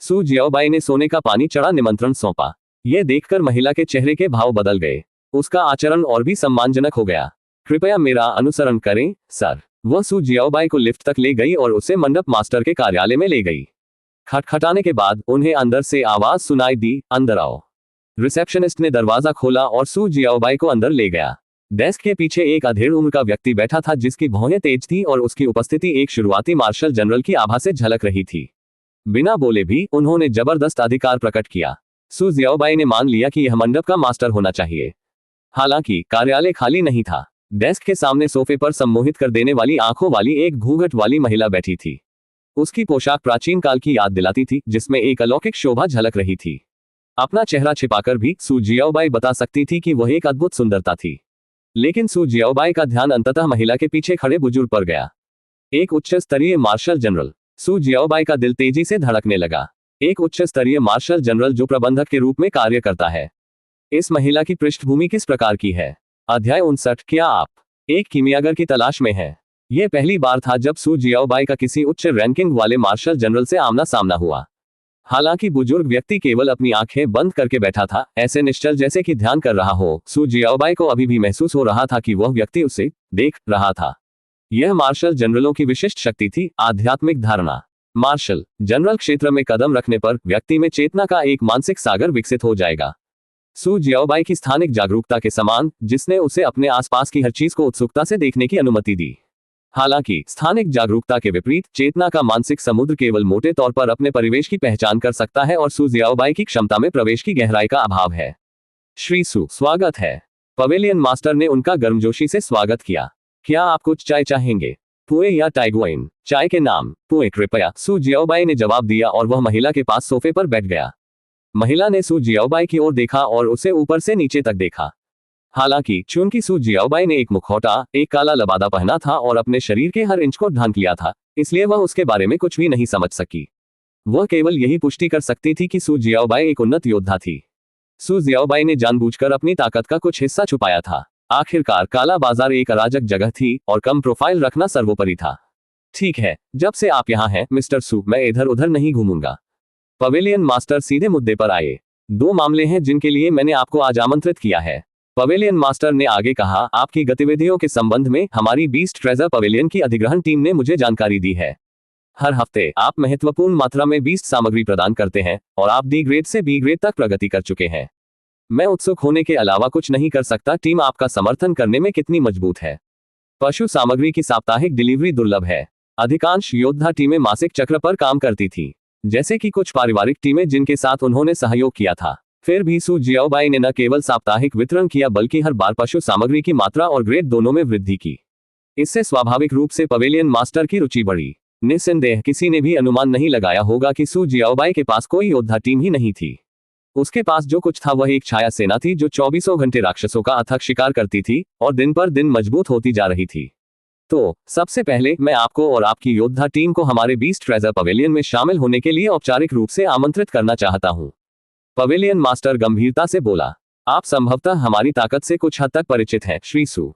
सू जियाओबाई ने सोने का पानी चढ़ा निमंत्रण सौंपा। यह देखकर महिला के चेहरे के भाव बदल गए। उसका आचरण और भी सम्मानजनक हो गया। कृपया मेरा अनुसरण करें, सर। वह सू जियाओबाई को लिफ्ट तक ले गई और उसे मंडप मास्टर के कार्यालय में ले गई। खटखटाने के बाद उन्हें अंदर से आवाज सुनाई दी, अंदर आओ। रिसेप्शनिस्ट ने दरवाजा खोला और सू जियाओबाई को अंदर ले गया। डेस्क के पीछे एक अधेड़ उम्र का व्यक्ति बैठा था जिसकी भौहें तेज थी और उसकी उपस्थिति एक शुरुआती मार्शल जनरल की आभा से झलक रही थी। बिना बोले भी उन्होंने जबरदस्त अधिकार प्रकट किया। सू जियाओबाई ने मान लिया कि यह मंडप का मास्टर होना चाहिए। हालांकि कार्यालय खाली नहीं था। डेस्क के सामने सोफे पर सम्मोहित कर देने वाली आंखों वाली एक घूंघट वाली महिला बैठी थी। उसकी पोशाक प्राचीन काल की याद दिलाती थी, जिसमें एक अलौकिक शोभा झलक रही थी। अपना चेहरा छिपाकर भी सू जियाओबाई बता सकती थी कि वह एक अद्भुत सुंदरता थी। लेकिन सू जियाओबाई का ध्यान अंततः महिला के पीछे खड़े बुजुर्ग पर गया। एक उच्च स्तरीय मार्शल जनरल। सू जियाओबाई का दिल तेजी से धड़कने लगा। एक उच्च स्तरीय मार्शल जनरल जो प्रबंधक के रूप में कार्य करता है। इस महिला की पृष्ठभूमि किस प्रकार की है? अध्याय 59। क्या आप एक कीमियागर की तलाश में हैं? यह पहली बार था जब सू जियाओबाई का किसी उच्च रैंकिंग वाले मार्शल जनरल से आमना सामना हुआ। हालांकि बुजुर्ग व्यक्ति केवल अपनी आंखें बंद करके बैठा था, ऐसे निश्चल जैसे कि ध्यान कर रहा हो। सू जियाओबाई को अभी भी महसूस हो रहा था कि वह व्यक्ति उसे देख रहा था। यह मार्शल जनरलों की विशिष्ट शक्ति थी, आध्यात्मिक धारणा। मार्शल जनरल क्षेत्र में कदम रखने पर व्यक्ति में चेतना का एक मानसिक सागर विकसित हो जाएगा। सू जियाओबाई की स्थानिक जागरूकता के समान, जिसने उसे अपने आसपास की हर चीज को उत्सुकता से देखने की अनुमति दी। हालांकि स्थानिक जागरूकता के विपरीत चेतना का मानसिक समुद्र केवल मोटे तौर पर अपने परिवेश की पहचान कर सकता है और सू जियाओबाई की क्षमता में प्रवेश की गहराई का अभाव है। श्री सू, स्वागत है। पवेलियन मास्टर ने उनका गर्मजोशी से स्वागत किया। क्या आप कुछ चाय चाहेंगे? पुए या टाइगुइन? चाय के नाम। पुए कृपया, सू जियाओबाई ने जवाब दिया और वह महिला के पास सोफे पर बैठ गया। महिला ने सू जियाओबाई की ओर देखा और उसे ऊपर से नीचे तक देखा। हालांकि चूंकि सू जियाओबाई ने एक मुखौटा, एक काला लबादा पहना था और अपने शरीर के हर इंच को ढांक लिया था, इसलिए वह उसके बारे में कुछ भी नहीं समझ सकी। वह केवल यही पुष्टि कर सकती थी कि सू जियाओबाई एक उन्नत योद्धा थी। सू जियाओबाई ने जानबूझकर अपनी ताकत का कुछ हिस्सा छुपाया था। आखिरकार काला बाजार एक अराजक जगह थी और कम प्रोफाइल रखना सर्वोपरि था। ठीक है, जब से आप यहाँ हैं मिस्टर सू, मैं इधर उधर नहीं घूमूंगा। पवेलियन मास्टर सीधे मुद्दे पर आए। 2 मामले हैं जिनके लिए मैंने आपको आज आमंत्रित किया है। पवेलियन मास्टर ने आगे कहा, आपकी गतिविधियों के संबंध में हमारी बीस्ट ट्रेजर पवेलियन की अधिग्रहण टीम ने मुझे जानकारी दी है। हर हफ्ते आप महत्वपूर्ण मात्रा में बीस्ट सामग्री प्रदान करते हैं और आप डी ग्रेड से बी ग्रेड तक प्रगति कर चुके हैं। मैं उत्सुक होने के अलावा कुछ नहीं कर सकता। टीम आपका समर्थन करने में कितनी मजबूत है। पशु सामग्री की साप्ताहिक डिलीवरी दुर्लभ है। अधिकांश योद्धा टीमें मासिक चक्र पर काम करती थी, जैसे कि कुछ पारिवारिक टीमें जिनके साथ उन्होंने सहयोग किया था। फिर भी सू जियाओबाई ने न केवल साप्ताहिक वितरण किया बल्कि हर बार पशु सामग्री की मात्रा और ग्रेड दोनों में वृद्धि की। इससे स्वाभाविक रूप से पवेलियन मास्टर की रुचि बढ़ी। निस्संदेह किसी ने भी अनुमान नहीं लगाया होगा कि सू जियाओबाई के पास कोई योद्धा टीम ही नहीं थी। उसके पास जो कुछ था वह एक छाया सेना थी जो 24 घंटे राक्षसों का अथक शिकार करती थी और दिन पर दिन मजबूत होती जा रही थी। तो सबसे पहले मैं आपको और आपकी योद्धा टीम को हमारे बीस्ट ट्रेजर पवेलियन में शामिल होने के लिए औपचारिक रूप से आमंत्रित करना चाहता हूं। पवेलियन मास्टर गंभीरता से बोला, आप संभवतः हमारी ताकत से कुछ हद तक परिचित हैं श्री सू।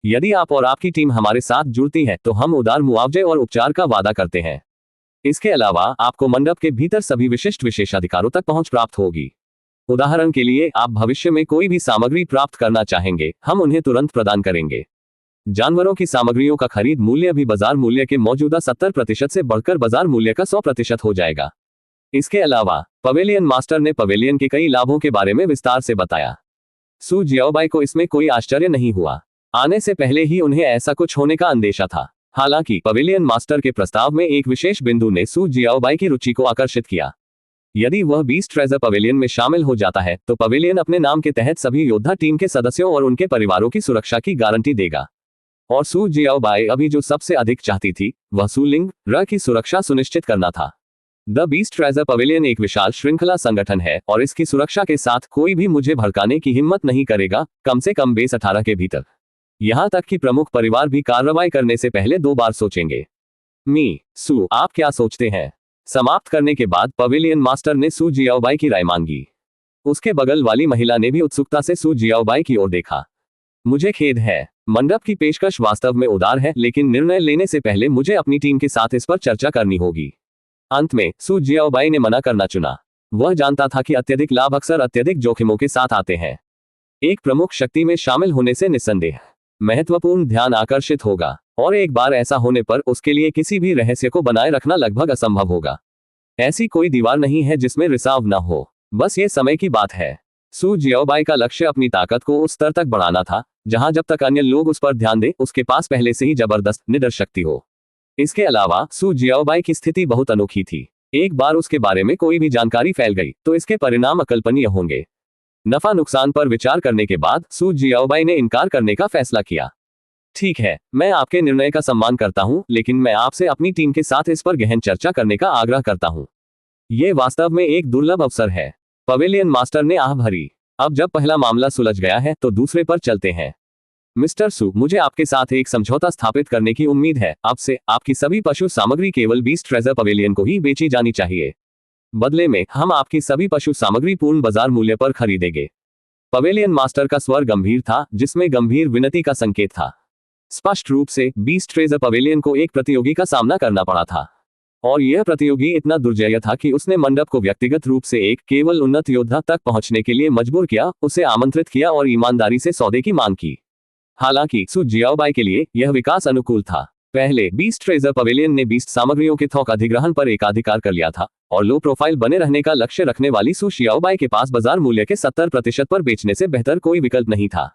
यदि आप और आपकी टीम हमारे साथ जुड़ती है तो हम उदार मुआवजे और उपचार का वादा करते हैं। इसके अलावा आपको मंडप के भीतर सभी विशिष्ट विशेषाधिकारों तक पहुंच प्राप्त होगी। उदाहरण के लिए, आप भविष्य में कोई भी सामग्री प्राप्त करना चाहेंगे, हम उन्हें तुरंत प्रदान करेंगे। जानवरों की सामग्रियों का खरीद मूल्य भी बाजार मूल्य के मौजूदा 70% से बढ़कर बाजार मूल्य का 100% हो जाएगा। इसके अलावा पवेलियन मास्टर ने पवेलियन के कई लाभों के बारे में विस्तार से बताया। सू जियाओबाई को इसमें कोई आश्चर्य नहीं हुआ। आने से पहले ही उन्हें ऐसा कुछ होने का अंदेशा था। हालांकि पवेलियन मास्टर के प्रस्ताव में एक विशेष बिंदु ने सू जियाओबाई की रुचि को आकर्षित किया। यदि वह बीस्ट ट्रेजर पवेलियन में शामिल हो जाता है तो पवेलियन अपने नाम के तहत सभी योद्धा टीम के सदस्यों और उनके परिवारों की सुरक्षा की गारंटी देगा। और सू जियाओबाई अभी जो सबसे अधिक चाहती थी वह सू लिंग र की सुरक्षा सुनिश्चित करना था। द बीस्ट ट्रेजर पवेलियन एक विशाल श्रृंखला संगठन है और इसकी सुरक्षा के साथ कोई भी मुझे भड़काने की हिम्मत नहीं करेगा, कम से कम बेस 18 के भीतर। यहां तक कि प्रमुख परिवार भी कार्रवाई करने से पहले 2 बार सोचेंगे। सू, आप क्या सोचते हैं? समाप्त करने के बाद पवेलियन मास्टर ने सू जियाओबाई की राय मांगी। उसके बगल वाली महिला ने भी उत्सुकता से सू जियाओबाई की ओर देखा। मुझे खेद है, मंडप की पेशकश वास्तव में उदार है, लेकिन निर्णय लेने से पहले मुझे अपनी टीम के साथ इस पर चर्चा करनी होगी। अंत में सू जियाओबाई ने मना करना चुना। वह जानता था कि अत्यधिक लाभ अक्सर अत्यधिक जोखिमों के साथ आते हैं। एक प्रमुख शक्ति में शामिल होने से निस्संदेह महत्वपूर्ण ध्यान आकर्षित होगा, और एक बार ऐसा होने पर उसके लिए किसी भी रहस्य को बनाए रखना लगभग असंभव होगा। ऐसी कोई दीवार नहीं है जिसमें रिसाव न हो, बस ये समय की बात है। सू जियाओबाई का लक्ष्य अपनी ताकत को उस स्तर तक बढ़ाना था जहां जब तक अन्य लोग उस पर ध्यान दें उसके पास पहले से ही जबरदस्त निडर शक्ति हो। इसके अलावा सू जियाओबाई की स्थिति बहुत अनोखी थी। एक बार उसके बारे में कोई भी जानकारी फैल गई तो इसके परिणाम अकल्पनीय होंगे। नफा नुकसान पर विचार करने के बाद सू जियाओबाई ने इनकार करने का फैसला किया। ठीक है, मैं आपके निर्णय का सम्मान करता हूं, लेकिन मैं आपसे अपनी टीम के साथ इस पर गहन चर्चा करने का आग्रह करता हूं। यह वास्तव में एक दुर्लभ अवसर है। पवेलियन मास्टर ने आह भरी। अब जब पहला मामला सुलझ गया है तो दूसरे पर चलते हैं। मिस्टर सू, मुझे आपके साथ एक समझौता स्थापित करने की उम्मीद है। अब से आपकी सभी पशु सामग्री केवल बीस्ट ट्रेजर पवेलियन को ही बेची जानी चाहिए। बदले में हम आपकी सभी पशु सामग्री पूर्ण बाजार मूल्य पर खरीदेंगे। पवेलियन मास्टर का स्वर गंभीर था, जिसमें गंभीर विनती का संकेत था। स्पष्ट रूप से बीस्ट ट्रेजर पवेलियन को एक प्रतियोगी का सामना करना पड़ा था, और यह प्रतियोगी इतना दुर्जय था कि उसने मंडप को व्यक्तिगत रूप से एक केवल उन्नत योद्धा तक पहुंचने के लिए मजबूर किया, उसे आमंत्रित किया और ईमानदारी से सौदे की मांग की। हालांकि सू जियाओबाई के लिए यह विकास अनुकूल था। पहले बीस्ट ट्रेजर पवेलियन ने बीस्ट सामग्रियों के थोक अधिग्रहण पर एकाधिकार कर लिया था और लो प्रोफाइल बने रहने का लक्ष्य रखने वाली सू जियाओबाई के पास बाजार मूल्य के 70% पर बेचने से बेहतर कोई विकल्प नहीं था।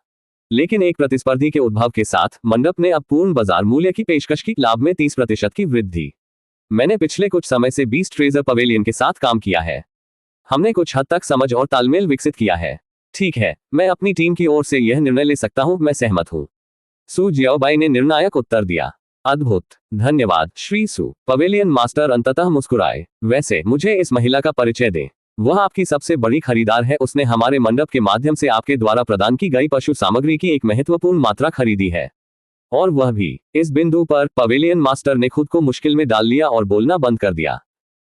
लेकिन एक प्रतिस्पर्धी के उद्भव के साथ मंडप ने अब पूर्ण बाजार मूल्य की पेशकश की, लाभ में 30% की वृद्धि। मैंने पिछले कुछ समय से बीस्ट ट्रेजर पवेलियन के साथ काम किया है। हमने कुछ हद तक समझ और तालमेल विकसित किया है। ठीक है, मैं अपनी टीम की ओर से यह निर्णय ले सकता हूं, मैं सहमत हूं। सू जियाओबाई ने निर्णायक उत्तर दिया। अद्भुत, धन्यवाद श्री सू। पवेलियन मास्टर अंततः मुस्कुराए। वैसे मुझे इस महिला का परिचय दें। वह आपकी सबसे बड़ी खरीदार है। उसने हमारे मंडप के माध्यम से आपके द्वारा प्रदान की गई पशु सामग्री की एक महत्वपूर्ण मात्रा खरीदी है। और वह भी इस बिंदु पर पवेलियन मास्टर ने खुद को मुश्किल में डाल लिया और बोलना बंद कर दिया।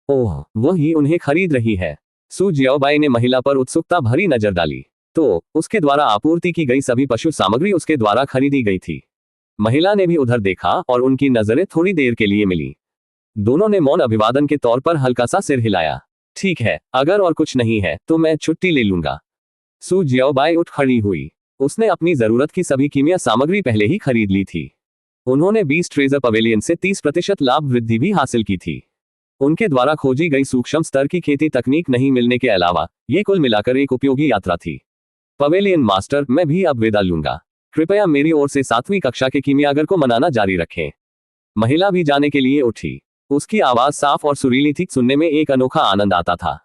ओह, वह ही उन्हें खरीद रही है। सू जियाओबाई ने महिला पर उत्सुकता भरी नजर डाली। तो उसके द्वारा आपूर्ति की गई सभी पशु सामग्री उसके द्वारा खरीदी गई थी। महिला ने भी उधर देखा और उनकी नजरें थोड़ी देर के लिए मिली। दोनों ने मौन अभिवादन के तौर पर हल्का सा सिर हिलाया। ठीक है, अगर और कुछ नहीं है तो मैं छुट्टी ले लूंगा। सू जियाओबाई उठ खड़ी हुई। उसने अपनी जरूरत की सभी कीमिया सामग्री पहले ही खरीद ली थी। उन्होंने बीस्ट ट्रेजर पवेलियन से 30% लाभ वृद्धि भी हासिल की थी। उनके द्वारा खोजी गई सूक्ष्म स्तर की खेती तकनीक नहीं मिलने के अलावा ये कुल मिलाकर एक उपयोगी यात्रा थी। पवेलियन मास्टर, मैं भी अब विदा लूंगा। कृपया मेरी ओर से 7वीं कक्षा के कीमियागर को मनाना जारी रखें। महिला भी जाने के लिए उठी। उसकी आवाज साफ और सुरीली थी, सुनने में एक अनोखा आनंद आता था।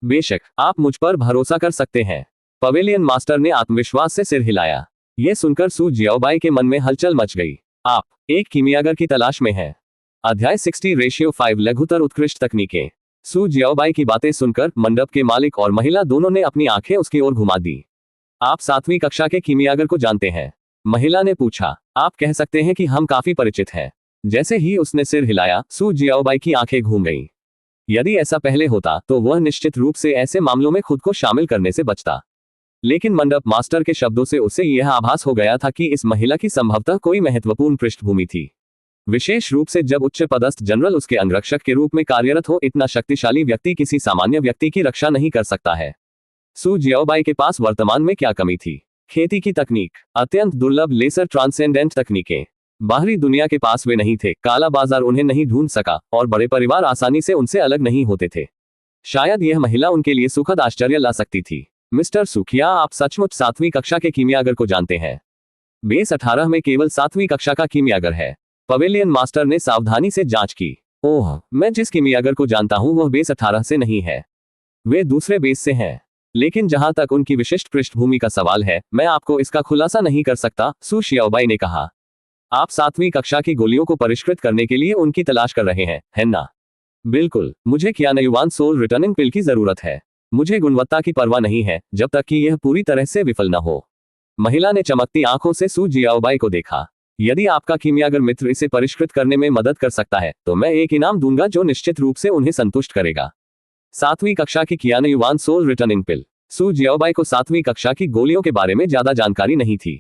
बेशक, आप मुझ पर भरोसा कर सकते हैं। पवेलियन मास्टर ने आत्मविश्वास से सिर हिलाया। यह सुनकर सू जियाओबाई के मन में हलचल मच गई। आप एक कीमियागर की तलाश में हैं। अध्याय 60:5 लघुतर उत्कृष्ट तकनीकें। सू जियाओबाई की बातें सुनकर मंडप के मालिक और महिला दोनों ने अपनी आंखें उसकी ओर घुमा दी। आप 7वीं कक्षा के कीमियागर को जानते हैं? महिला ने पूछा। आप कह सकते हैं कि हम काफी परिचित हैं। जैसे ही उसने सिर हिलाया, सू जियाओबाई की आंखें घूम गईं। यदि ऐसा पहले होता तो वह निश्चित रूप से ऐसे मामलों में खुद को शामिल करने से बचता। लेकिन मंडप मास्टर के शब्दों से उसे यह आभास हो गया था कि इस महिला की संभवतः कोई महत्वपूर्ण पृष्ठभूमि थी, विशेष रूप से जब उच्च पदस्थ जनरल उसके अंगरक्षक के रूप में कार्यरत हो। इतना शक्तिशाली व्यक्ति किसी सामान्य व्यक्ति की रक्षा नहीं कर सकता है। सू जियाओबाई के पास वर्तमान में क्या कमी थी? खेती की तकनीक, अत्यंत दुर्लभ लेसर ट्रांसेंडेंट तकनीकें। बाहरी दुनिया के पास वे नहीं थे, काला बाजार उन्हें नहीं ढूंढ सका और बड़े परिवार आसानी से उनसे अलग नहीं होते थे। शायद यह महिला उनके लिए सुखद आश्चर्य ला सकती थी। मिस्टर सू, क्या आप सचमुच 7वीं कक्षा के कीमियागर को जानते हैं? बेस 18 में केवल 7वीं कक्षा का कीमियागर है। पवेलियन मास्टर ने सावधानी से जांच की। ओह, मैं जिस कीमियागर को जानता हूं वह बेस 18 से नहीं है। वे दूसरे बेस से हैं। लेकिन जहां तक उनकी विशिष्ट पृष्ठभूमि का सवाल है, मैं आपको इसका खुलासा नहीं कर सकता, सू जियाओबाई ने कहा। आप 7वीं कक्षा की गोलियों को परिष्कृत करने के लिए उनकी तलाश कर रहे हैं, है ना? बिल्कुल, मुझे क्यानुवान सोल रिटर्निंग पिल की जरूरत है। मुझे गुणवत्ता की परवाह नहीं है जब तक कि यह पूरी तरह से विफल न हो। महिला ने चमकती आंखों से सू जियाओबाई को देखा। यदि आपका कीमियागर मित्र इसे परिष्कृत करने में मदद कर सकता है तो मैं एक इनाम दूंगा जो निश्चित रूप से उन्हें संतुष्ट करेगा। 7वीं कक्षा की क्यानुवान सोल रिटर्निंग पिल। सू जियाओबाई को 7वीं कक्षा की गोलियों के बारे में ज्यादा जानकारी नहीं थी।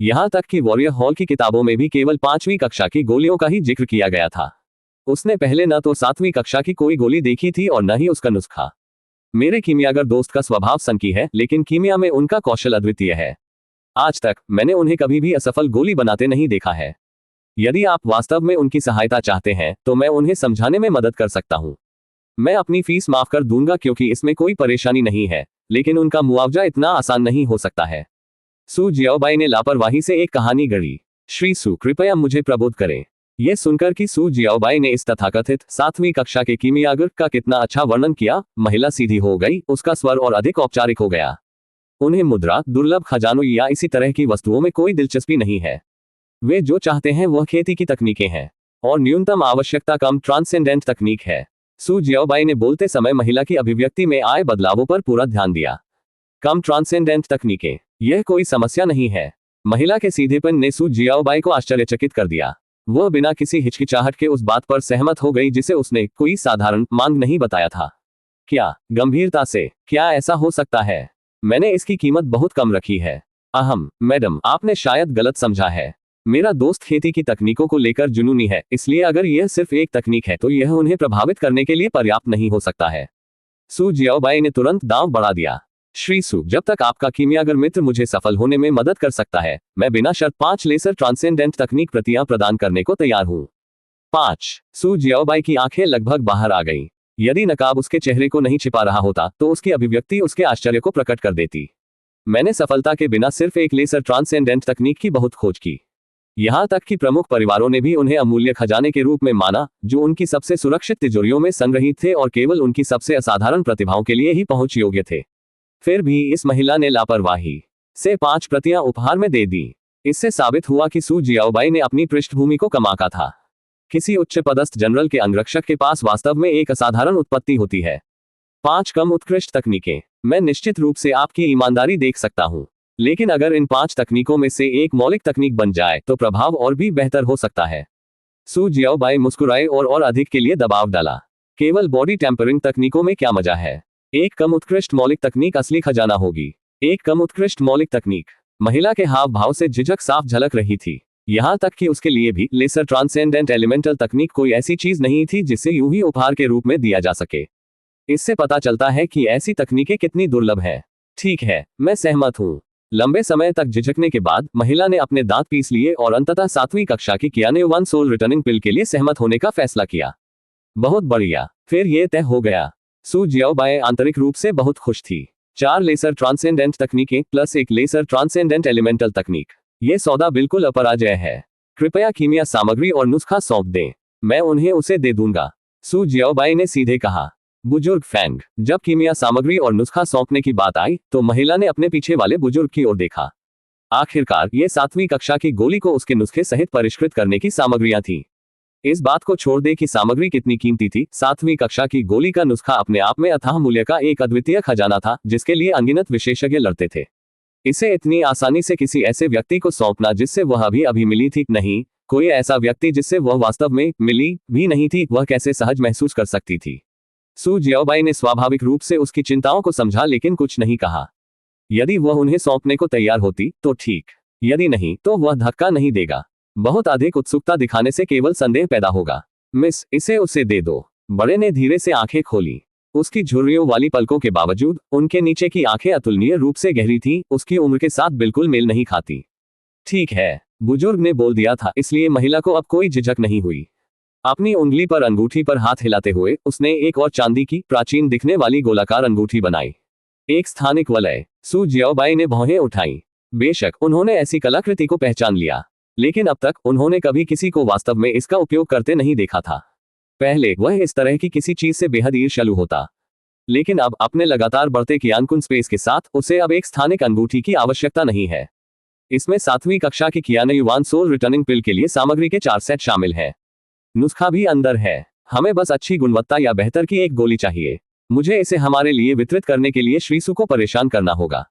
यहां तक कि वॉरियर हॉल की किताबों में भी केवल 5वीं कक्षा की गोलियों का ही जिक्र किया गया था। उसने पहले न तो 7वीं कक्षा की कोई गोली देखी थी और न ही उसका नुस्खा। मेरे कीमियागर दोस्त का स्वभाव सनकी है, लेकिन कीमिया में उनका कौशल अद्वितीय है। आज तक मैंने उन्हें कभी भी असफल गोली बनाते नहीं देखा है। यदि आप वास्तव में उनकी सहायता चाहते हैं तो मैं उन्हें समझाने में मदद कर सकता हूं। मैं अपनी फीस माफ कर दूंगा क्योंकि इसमें कोई परेशानी नहीं है, लेकिन उनका मुआवजा इतना आसान नहीं हो सकता है। सू जियाओबाई ने लापरवाही से एक कहानी गढ़ी। श्री सू, कृपया मुझे प्रबोध करें। यह सुनकर कि सू जियाओबाई ने इस तथाकथित 7वीं कक्षा के कीमियागर का कितना अच्छा वर्णन किया, महिला सीधी हो गई, उसका स्वर और अधिक औपचारिक हो गया। उन्हें मुद्रा, दुर्लभ खजानों या इसी तरह की वस्तुओं में कोई दिलचस्पी नहीं है। वे जो चाहते हैं वह खेती की तकनीकें हैं और न्यूनतम आवश्यकता कम ट्रांसेंडेंट तकनीक है। सू जियाओबाई ने बोलते समय महिला की अभिव्यक्ति में आए बदलावों पर पूरा ध्यान दिया। कम ट्रांसेंडेंट तकनीकें, यह कोई समस्या नहीं है। महिला के सीधेपन ने सू जियाओबाई को आश्चर्यचकित कर दिया। वह बिना किसी हिचकिचाहट के उस बात पर सहमत हो गई जिसे उसने कोई साधारण मांग नहीं बताया था। क्या? गंभीरता से, क्या ऐसा हो सकता है? मैंने इसकी कीमत बहुत कम रखी है। अहम, मैडम, आपने शायद गलत समझा है। मेरा दोस्त खेती की तकनीकों को लेकर जुनूनी है, इसलिए अगर यह सिर्फ एक तकनीक है तो यह उन्हें प्रभावित करने के लिए पर्याप्त नहीं हो सकता है। सू जियाओबाई ने तुरंत दांव बढ़ा दिया। श्री सु, जब तक आपका कीमियागर मित्र मुझे सफल होने में मदद कर सकता है, मैं बिना शर्त 5 लेसर ट्रांसेंडेंट तकनीक प्रतियां प्रदान करने को तैयार हूं। 5। सु जियाओबाई की आंखें लगभग बाहर आ गईं। यदि नकाब उसके चेहरे को नहीं छिपा रहा होता तो उसकी अभिव्यक्ति उसके आश्चर्य को प्रकट कर देती। मैंने सफलता के बिना सिर्फ एक लेसर ट्रांसेंडेंट तकनीक की बहुत खोज की। यहां तक कि प्रमुख परिवारों ने भी उन्हें अमूल्य खजाने के रूप में माना, जो उनकी सबसे सुरक्षित तिजोरियों में संग्रहित थे और केवल उनकी सबसे असाधारण प्रतिभाओं के लिए ही पहुंच योग्य थे। फिर भी इस महिला ने लापरवाही से 5 प्रतियां उपहार में दे दी। इससे साबित हुआ कि सु जियाओबाई ने अपनी पृष्ठभूमि को कम आंका था। किसी उच्च पदस्थ जनरल के अंगरक्षक के पास वास्तव में एक असाधारण उत्पत्ति होती है। 5 कम उत्कृष्ट तकनीकें। मैं निश्चित रूप से आपकी ईमानदारी देख सकता हूं, लेकिन अगर इन 5 तकनीकों में से एक मौलिक तकनीक बन जाए तो प्रभाव और भी बेहतर हो सकता है। सु जियाओबाई मुस्कुराए और अधिक के लिए दबाव डाला। केवल बॉडी टेम्परिंग तकनीकों में क्या मजा है? एक कम उत्कृष्ट मौलिक तकनीक असली खजाना होगी। एक कम उत्कृष्ट मौलिक तकनीक। महिला के हाव भाव से झिझक साफ झलक रही थी। यहां तक कि उसके लिए भी लेसर ट्रांसेंडेंट एलिमेंटल तकनीक कोई ऐसी चीज नहीं थी जिसे यूं ही उपहार के रूप में दिया जा सके। इससे पता चलता है कि ऐसी तकनीकें कितनी दुर्लभ हैं। ठीक है, मैं सहमत हूं। लंबे समय तक झिझकने के बाद महिला ने अपने दांत पीस लिए और अंततः 7वीं कक्षा की कियानो वन सोल रिटर्निंग पिल के लिए सहमत होने का फैसला किया। बहुत बढ़िया, फिर यह तय हो गया। सु जियाओबाई आंतरिक रूप से बहुत खुश थी। 4 लेसर ट्रांसेंडेंट तकनीकें प्लस एक लेसर ट्रांसेंडेंट एलिमेंटल तकनीक। ये सौदा बिल्कुल अपराजय है। कृपया कीमिया सामग्री और नुस्खा सौंप दें, मैं उन्हें उसे दे दूंगा, सु जियाओबाई ने सीधे कहा। बुजुर्ग फैंग। जब कीमिया सामग्री और नुस्खा सौंपने की बात आई तो महिला ने अपने पीछे वाले बुजुर्ग की ओर देखा। आखिरकार ये 7वीं कक्षा की गोली को उसके नुस्खे सहित परिष्कृत करने की सामग्रियां थी। इस बात को छोड़ दे कि सामग्री कितनी कीमती थी, 7वीं कक्षा की गोली का नुस्खा अपने आप में अथाह मूल्य का एक अद्वितीय खजाना था जिसके लिए अनगिनत विशेषज्ञ लड़ते थे। इसे इतनी आसानी से किसी ऐसे व्यक्ति को सौंपना जिससे वह अभी मिली थी, नहीं, कोई ऐसा व्यक्ति जिससे वह वास्तव में मिली भी नहीं थी, वह कैसे सहज महसूस कर सकती थी? सु जियाओबाई ने स्वाभाविक रूप से उसकी चिंताओं को समझा लेकिन कुछ नहीं कहा। यदि वह उन्हें सौंपने को तैयार होती तो ठीक, यदि नहीं तो वह धक्का नहीं देगा। बहुत अधिक उत्सुकता दिखाने से केवल संदेह पैदा होगा। मिस, इसे उसे दे दो। बड़े ने धीरे से आंखें खोली। उसकी झुर्रियों वाली पलकों के बावजूद उनके नीचे की आंखें अतुलनीय रूप से गहरी थीं, उसकी उम्र के साथ बिल्कुल मेल नहीं खाती। ठीक है, बुजुर्ग ने बोल दिया था, इसलिए महिला को अब कोई झिझक नहीं हुई। अपनी उंगली पर अंगूठी पर हाथ हिलाते हुए उसने एक और चांदी की प्राचीन दिखने वाली गोलाकार अंगूठी बनाई। एक स्थानिक वलय। सु जियाओबाई ने भौहें उठाई। बेशक उन्होंने ऐसी कलाकृति को पहचान लिया, लेकिन अब तक उन्होंने कभी किसी को वास्तव में इसका उपयोग करते नहीं देखा था। पहले वह इस तरह की किसी चीज से बेहद ईर्ष्यालु होता, लेकिन अब अपने लगातार बढ़ते कियानकुन स्पेस के साथ उसे अब एक स्थानिक अंगूठी की आवश्यकता नहीं है। इसमें 7वीं कक्षा की कियानो वन सोल रिटर्निंग पिल के लिए सामग्री के 4 सेट शामिल हैं। नुस्खा भी अंदर है। हमें बस अच्छी गुणवत्ता या बेहतर की एक गोली चाहिए। मुझे इसे हमारे लिए वितरित करने के लिए श्री सु को परेशान करना होगा।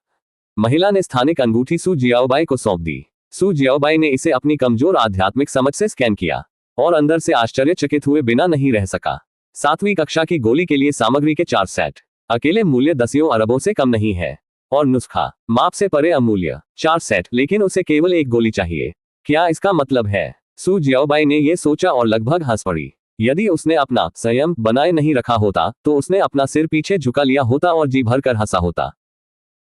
महिला ने स्थानिक अंगूठी सु जियाओबाई को सौंप दी। सु जियाओबाई ने इसे अपनी कमजोर आध्यात्मिक समझ से स्कैन किया और अंदर से आश्चर्यचकित हुए बिना नहीं रह सका। 7वीं कक्षा की गोली के लिए सामग्री के 4 सेट, अकेले मूल्य दसियों अरबों से कम नहीं है, और नुस्खा माप से परे अमूल्य 4 सेट, लेकिन उसे केवल एक गोली चाहिए। क्या इसका मतलब है? सु जियाओबाई ने यह सोचा और लगभग हंस पड़ी। यदि उसने अपना संयम बनाए नहीं रखा होता तो उसने अपना सिर पीछे झुका लिया होता और जी भर कर हंसा होता।